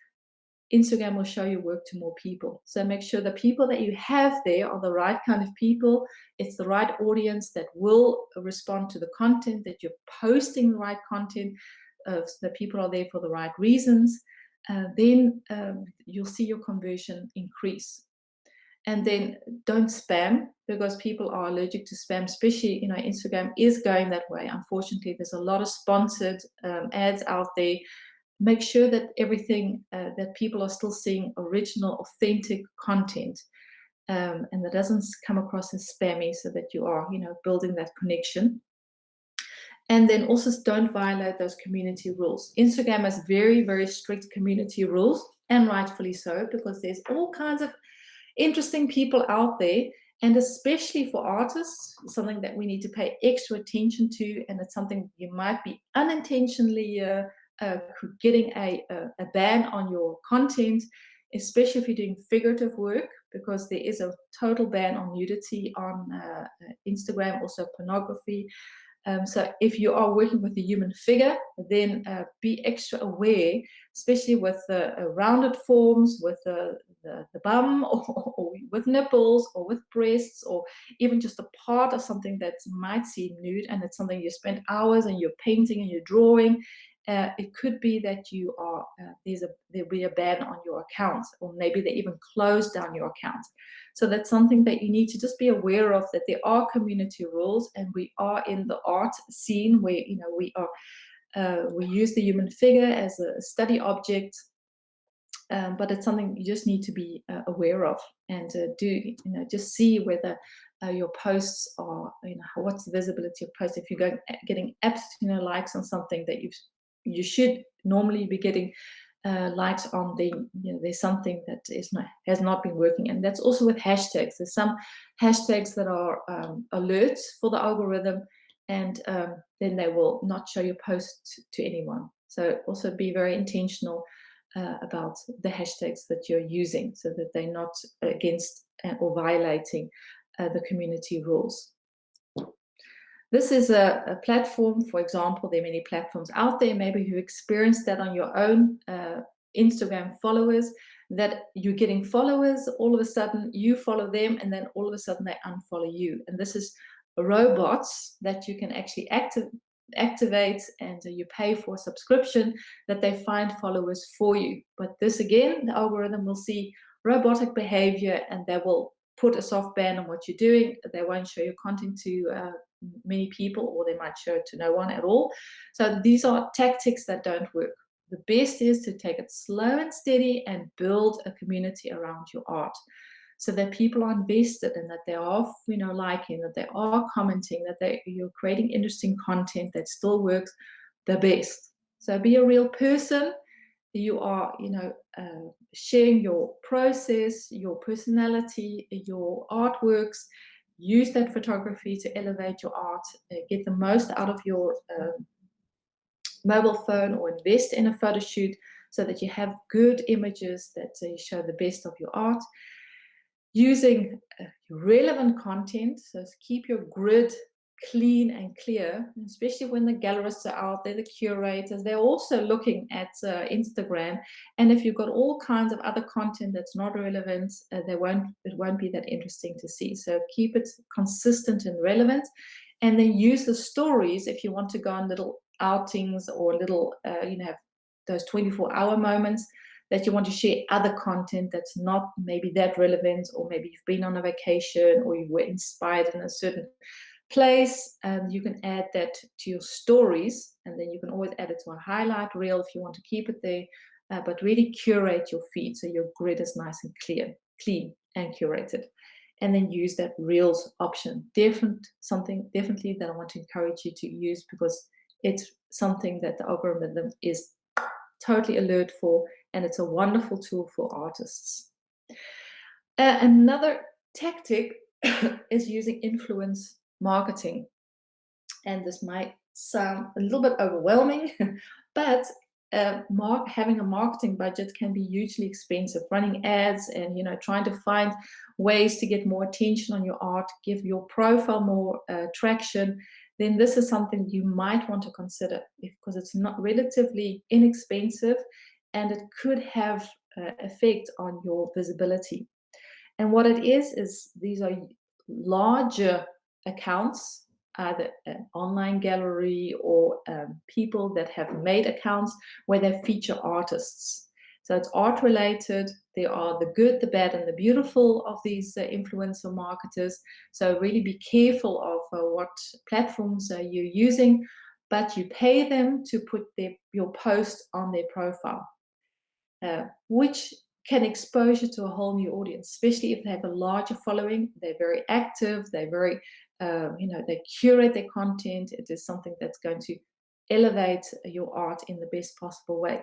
Instagram will show your work to more people. So make sure the people that you have there are the right kind of people. It's the right audience that will respond to the content, that you're posting the right content, so that people are there for the right reasons. Then you'll see your conversion increase. And then don't spam, because people are allergic to spam, especially, Instagram is going that way. Unfortunately, there's a lot of sponsored ads out there. Make sure that everything, that people are still seeing original, authentic content, and that doesn't come across as spammy, so that you are, building that connection. And then also don't violate those community rules. Instagram has very, very strict community rules, and rightfully so, because there's all kinds of interesting people out there, and especially for artists, something that we need to pay extra attention to, and it's something you might be unintentionally getting a ban on your content, especially if you're doing figurative work, because there is a total ban on nudity on Instagram, also pornography. So if you are working with a human figure, then be extra aware, especially with rounded forms, with the bum, or with nipples, or with breasts, or even just a part of something that might seem nude, and it's something you spend hours and you're painting and you're drawing. It could be that you are there'll be a ban on your account, or maybe they even close down your account. So that's something that you need to just be aware of, that there are community rules, and we are in the art scene where we use the human figure as a study object, but it's something you just need to be aware of, and just see whether your posts are, what's the visibility of posts. If you're getting absolutely no likes on something that you should normally be getting likes on, there's something that has not been working. And that's also with hashtags. There's some hashtags that are alerts for the algorithm, and then they will not show your post to anyone. So also be very intentional about the hashtags that you're using, so that they're not against or violating the community rules. This is a platform, for example. There are many platforms out there, maybe you've experienced that on your own Instagram followers, that you're getting followers, all of a sudden you follow them, and then all of a sudden they unfollow you. And this is robots that you can actually activate, and you pay for a subscription, that they find followers for you. But this, again, the algorithm will see robotic behavior, and they will put a soft ban on what you're doing. They won't show your content to many people, or they might show it to no one at all. So these are tactics that don't work. The best is to take it slow and steady and build a community around your art. so that people are invested and that they are, liking, that they are commenting, that you're creating interesting content that still works the best. So be a real person. You are, sharing your process, your personality, your artworks. Use that photography to elevate your art. Get the most out of your mobile phone, or invest in a photo shoot so that you have good images that show the best of your art. Using relevant content, so keep your grid clean and clear, especially when the gallerists are out there, the curators, they're also looking at Instagram. And if you've got all kinds of other content that's not relevant, it won't be that interesting to see. So keep it consistent and relevant, and then use the stories if you want to go on little outings or little, have those 24-hour moments that you want to share other content that's not maybe that relevant, or maybe you've been on a vacation or you were inspired in a certain place, and you can add that to your stories, and then you can always add it to a highlight reel if you want to keep it there, but really curate your feed so your grid is nice and clean and curated. And then use that reels option. Something definitely that I want to encourage you to use, because it's something that the algorithm is totally alert for, and it's a wonderful tool for artists. Another tactic is using influence marketing. And this might sound a little bit overwhelming, but having a marketing budget can be hugely expensive. Running ads and trying to find ways to get more attention on your art, give your profile more traction, then this is something you might want to consider, because it's not relatively inexpensive, and it could have effect on your visibility. And what it is these are larger accounts, either an online gallery or people that have made accounts where they feature artists. So it's art related. There are the good, the bad, and the beautiful of these influencer marketers. So really be careful of what platforms you're using, but you pay them to put your post on their profile, which can expose you to a whole new audience, especially if they have a larger following. They're very active. They're very, they curate their content. It is something that's going to elevate your art in the best possible way.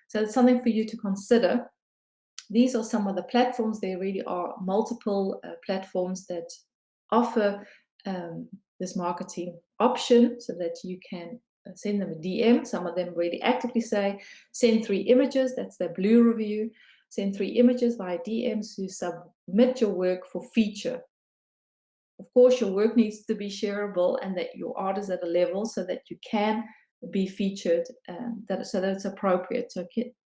So it's something for you to consider. These are some of the platforms. There really are multiple platforms that offer this marketing option, so that you can send them a DM. Some of them really actively say, send 3 images. That's their blue review. Send 3 images via DMs to submit your work for feature. Of course, your work needs to be shareable, and that your art is at a level so that you can be featured, so that it's appropriate. So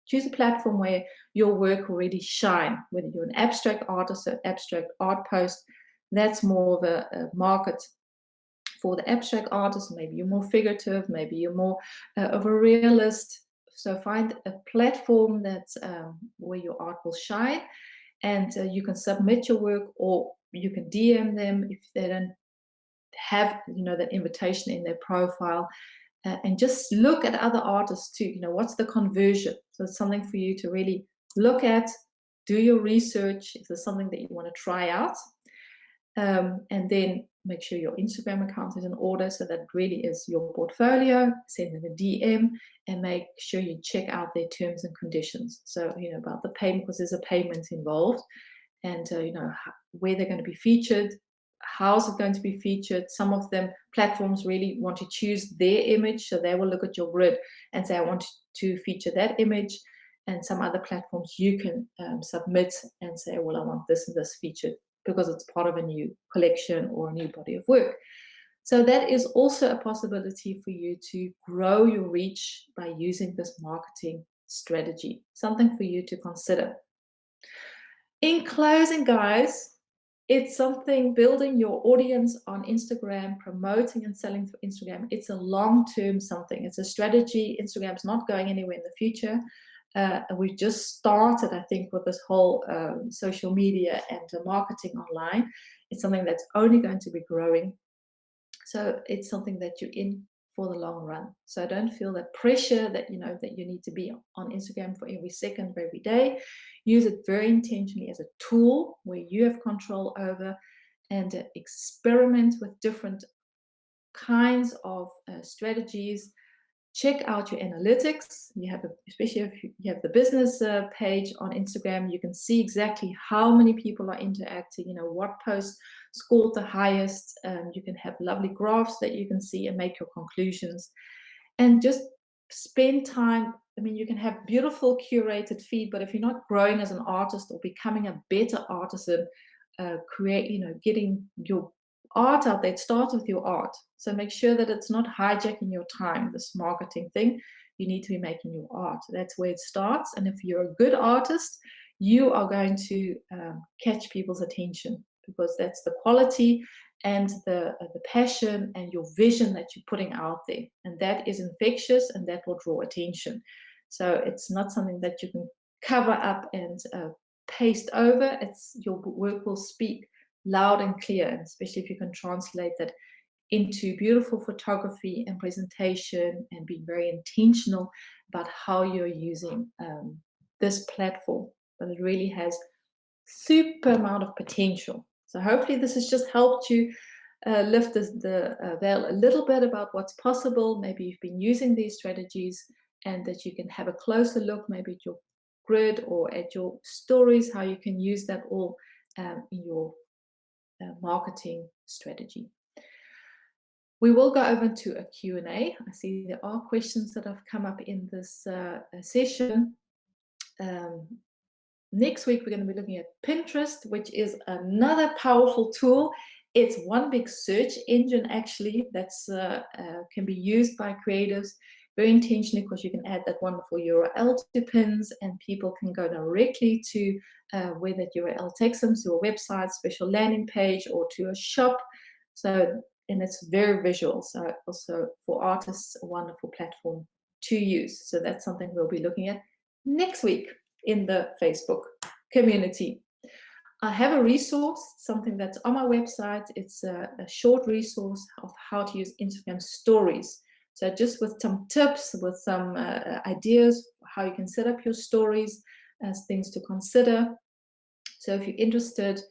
choose a platform where your work will really shine, whether you're an abstract artist or abstract art post. That's more of a market for the abstract artist. Maybe you're more figurative, maybe you're more of a realist. So find a platform that's where your art will shine, and you can submit your work, or you can DM them if they don't have that invitation in their profile, and just look at other artists too. What's the conversion? So it's something for you to really look at, do your research if there's something that you want to try out, and then make sure your Instagram account is in order, so that really is your portfolio. Send them a DM and make sure you check out their terms and conditions. So about the payment, because there's a payment involved, and where they're going to be featured, how's it going to be featured. Some of them platforms really want to choose their image, so they will look at your grid and say, I want to feature that image. And some other platforms you can submit and say, well, I want this and this featured, because it's part of a new collection or a new body of work. So that is also a possibility for you to grow your reach by using this marketing strategy. Something for you to consider. In closing, guys, it's something, building your audience on Instagram, promoting and selling through Instagram. It's a long-term something. It's a strategy. Instagram's not going anywhere in the future. We've just started, I think, with this whole social media and marketing online. It's something that's only going to be growing. So it's something that you're in for the long run. So don't feel that pressure that that you need to be on Instagram for every second of every day. Use it very intentionally as a tool where you have control over, and experiment with different kinds of strategies. Check out your analytics. You have, especially if you have the business page on Instagram, you can see exactly how many people are interacting, what posts scored the highest. You can have lovely graphs that you can see and make your conclusions. And just spend time. I mean, you can have beautiful curated feed, but if you're not growing as an artist or becoming a better artisan, getting your art out there, it starts with your art. So make sure that it's not hijacking your time, this marketing thing. You need to be making your art. That's where it starts. And if you're a good artist, you are going to catch people's attention, because that's the quality and the passion and your vision that you're putting out there. And that is infectious, and that will draw attention. So it's not something that you can cover up and paste over. It's your work will speak loud and clear, and especially if you can translate that into beautiful photography and presentation, and being very intentional about how you're using this platform. But it really has super amount of potential. So hopefully this has just helped you lift the veil a little bit about what's possible. Maybe you've been using these strategies, and that you can have a closer look maybe at your grid or at your stories, how you can use that all in your marketing strategy. We will go over to a Q&A. I see there are questions that have come up in this session. Next week, we're going to be looking at Pinterest, which is another powerful tool. It's one big search engine, actually, that's can be used by creatives very intentionally, because you can add that wonderful URL to pins, and people can go directly to where that URL takes them, to a website, special landing page, or to a shop. So, and it's very visual. So also for artists, a wonderful platform to use. So that's something we'll be looking at next week in the Facebook community. I have a resource, something that's on my website. It's a short resource of how to use Instagram stories. So just with some tips, with some ideas, how you can set up your stories as things to consider. So if you're interested,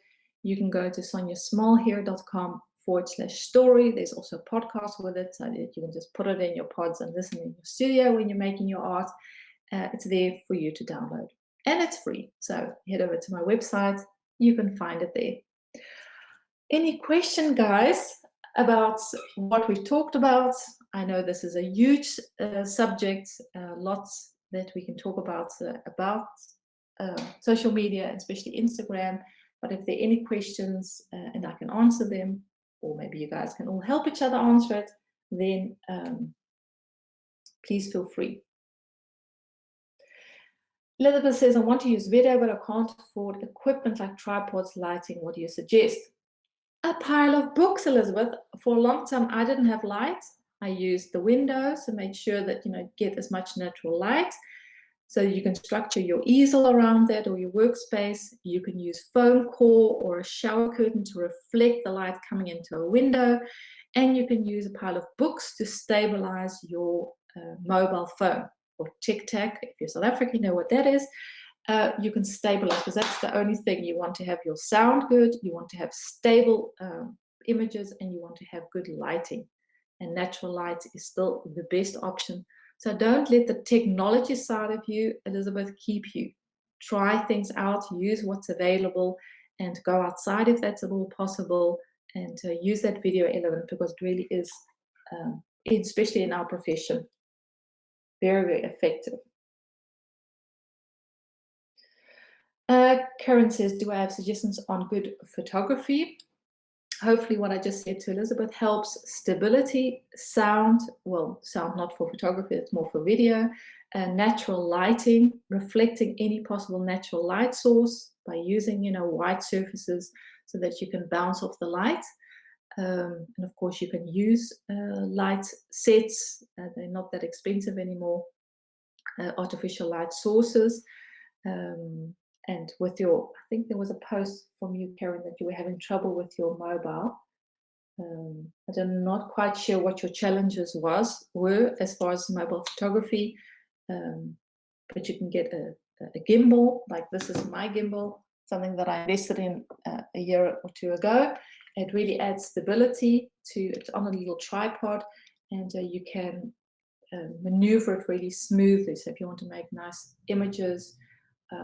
you can go to soniasmallhere.com/story. There's also a podcast with it, so that you can just put it in your pods and listen in your studio when you're making your art. It's there for you to download, and it's free. So head over to my website, you can find it there. Any question, guys, about what we've talked about? I know this is a huge subject, lots that we can talk about social media, especially Instagram. But if there are any questions and I can answer them, or maybe you guys can all help each other answer it, then please feel free. Elizabeth says, I want to use video, but I can't afford equipment like tripods, lighting. What do you suggest? A pile of books, Elizabeth. For a long time, I didn't have light. I used the windows to make sure that, get as much natural light. So you can structure your easel around that, or your workspace. You can use foam core or a shower curtain to reflect the light coming into a window. And you can use a pile of books to stabilize your mobile phone, or tic-tac. If you're South African, you know what that is. You can stabilize, because that's the only thing. You want to have your sound good, you want to have stable images, and you want to have good lighting. And natural light is still the best option. So don't let the technology side of you, Elizabeth, keep you. Try things out, use what's available, and go outside if that's at all possible, and use that video element, because it really is, especially in our profession, very, very effective. Karen says, do I have suggestions on good photography? Hopefully what I just said to Elizabeth helps. Stability, sound, well, sound not for photography, it's more for video, natural lighting, reflecting any possible natural light source by using, white surfaces so that you can bounce off the light. And of course you can use light sets, they're not that expensive anymore, artificial light sources. And with your, I think there was a post from you, Karen, that you were having trouble with your mobile. I'm not quite sure what your challenges were as far as mobile photography, but you can get a gimbal. Like this is my gimbal, something that I invested in a year or two ago. It really adds stability to it's on a little tripod, and you can maneuver it really smoothly. So if you want to make nice images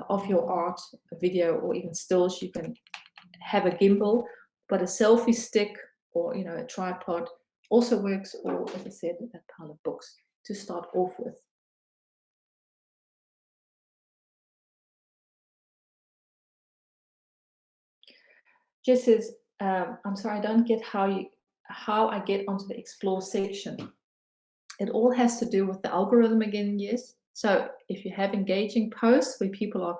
of your art, a video, or even stills, you can have a gimbal, but a selfie stick or a tripod also works, or as I said, a pile of books to start off with. Jess says, I'm sorry, I don't get how I get onto the explore section. It all has to do with the algorithm again, yes. So if you have engaging posts where people are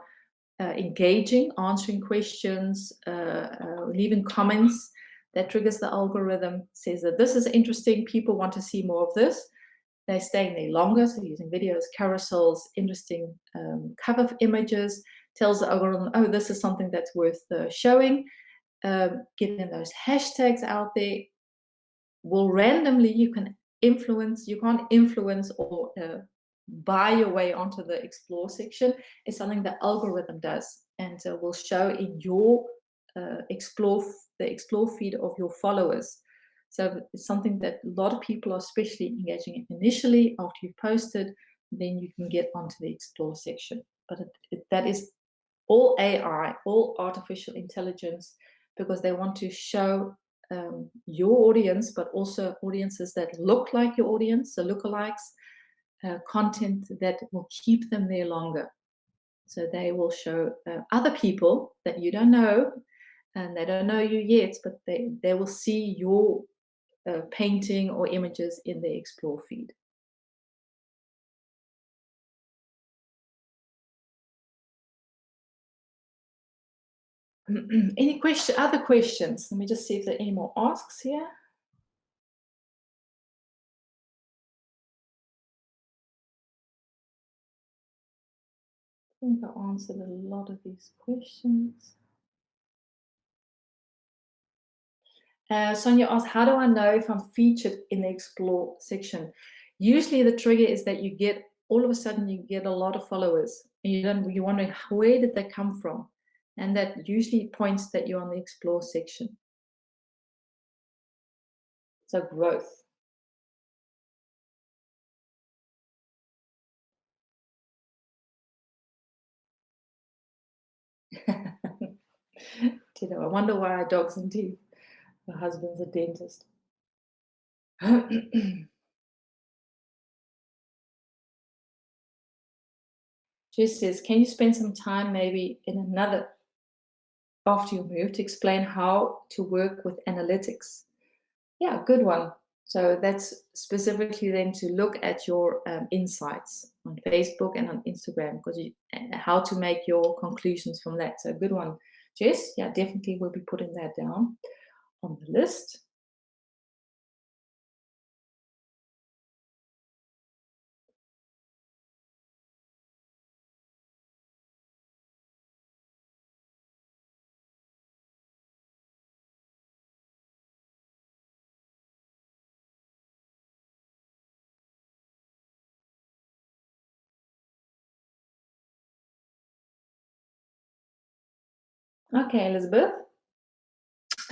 engaging, answering questions, leaving comments, that triggers the algorithm, says that this is interesting, people want to see more of this. They're staying there longer, so using videos, carousels, interesting cover images, tells the algorithm, oh, this is something that's worth showing. Getting those hashtags out there will randomly, you can't influence or buy your way onto the explore section. It's something the algorithm does, and will show in your the explore feed of your followers. So it's something that a lot of people are especially engaging in initially after you've posted. Then you can get onto the explore section, but that is all AI, all artificial intelligence, because they want to show your audience, but also audiences that look like your audience, the lookalikes, content that will keep them there longer. So they will show other people that you don't know, and they don't know you yet, but they will see your painting or images in the explore feed. Any other questions? Let me just see if there are any more asks here. I think I answered a lot of these questions. Sonia asked, how do I know if I'm featured in the explore section? Usually the trigger is that you get, all of a sudden you get a lot of followers and you're wondering, where did they come from? And that usually points that you're on the explore section. So growth. I wonder why our dog's in teeth. Her husband's a dentist. Jess says, can you spend some time maybe in another, after you move, to explain how to work with analytics? Yeah, good one. So that's specifically then to look at your insights on Facebook and on Instagram, because how to make your conclusions from that. So good one, Jess. Yeah, definitely we'll be putting that down on the list. Okay, Elizabeth.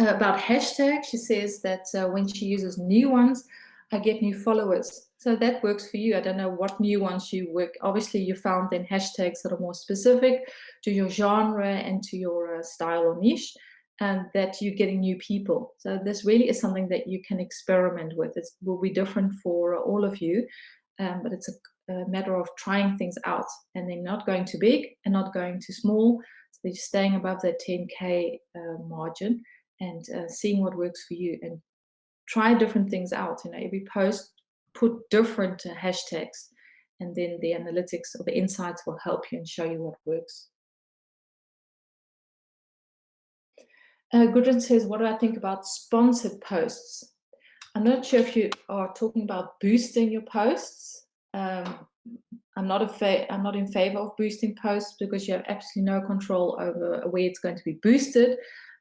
About hashtags, she says that when she uses new ones, I get new followers. So that works for you. I don't know what new ones you work. Obviously, you found then hashtags that are more specific to your genre and to your style or niche, and that you're getting new people. So this really is something that you can experiment with. It will be different for all of you, but it's a matter of trying things out and then not going too big and not going too small. So they're staying above that 10K margin and seeing what works for you, and try different things out. Every post, put different hashtags, and then the analytics or the insights will help you and show you what works. Gudrun says, what do I think about sponsored posts? I'm not sure if you are talking about boosting your posts. I'm not in favor of boosting posts, because you have absolutely no control over where it's going to be boosted.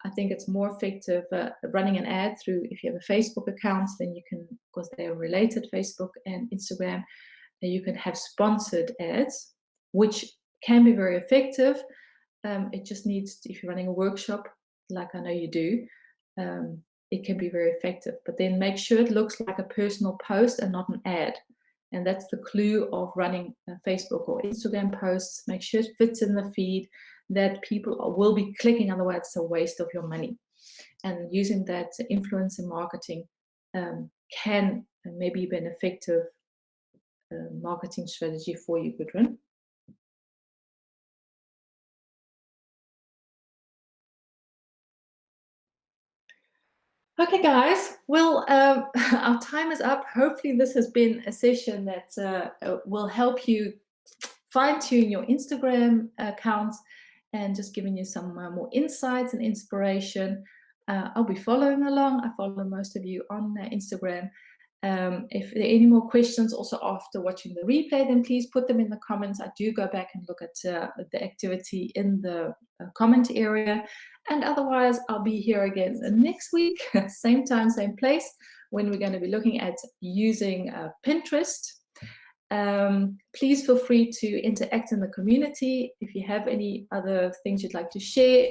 I think it's more effective running an ad through, if you have a Facebook account, then you can, because they are related, Facebook and Instagram, and you can have sponsored ads, which can be very effective. It just needs, if you're running a workshop, like I know you do, it can be very effective. But then make sure it looks like a personal post and not an ad. And that's the clue of running Facebook or Instagram posts. Make sure it fits in the feed, that people will be clicking, otherwise it's a waste of your money. And using that influencer marketing can maybe be an effective marketing strategy for you, Gudrun. Okay, guys. Well, our time is up. Hopefully, this has been a session that will help you fine-tune your Instagram account and just giving you some more insights and inspiration. I'll be following along. I follow most of you on Instagram. If there are any more questions also after watching the replay, then please put them in the comments. I do go back and look at the activity in the comment area. And otherwise, I'll be here again next week, same time, same place, when we're going to be looking at using Pinterest. Please feel free to interact in the community. If you have any other things you'd like to share,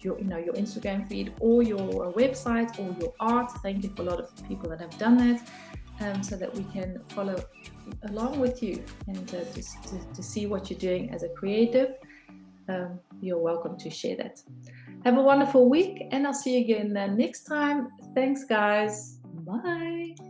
your Instagram feed or your website or your art. Thank you for a lot of people that have done that, so that we can follow along with you and to see what you're doing as a creative. You're welcome to share that. Have a wonderful week, and I'll see you again next time. Thanks, guys. Bye.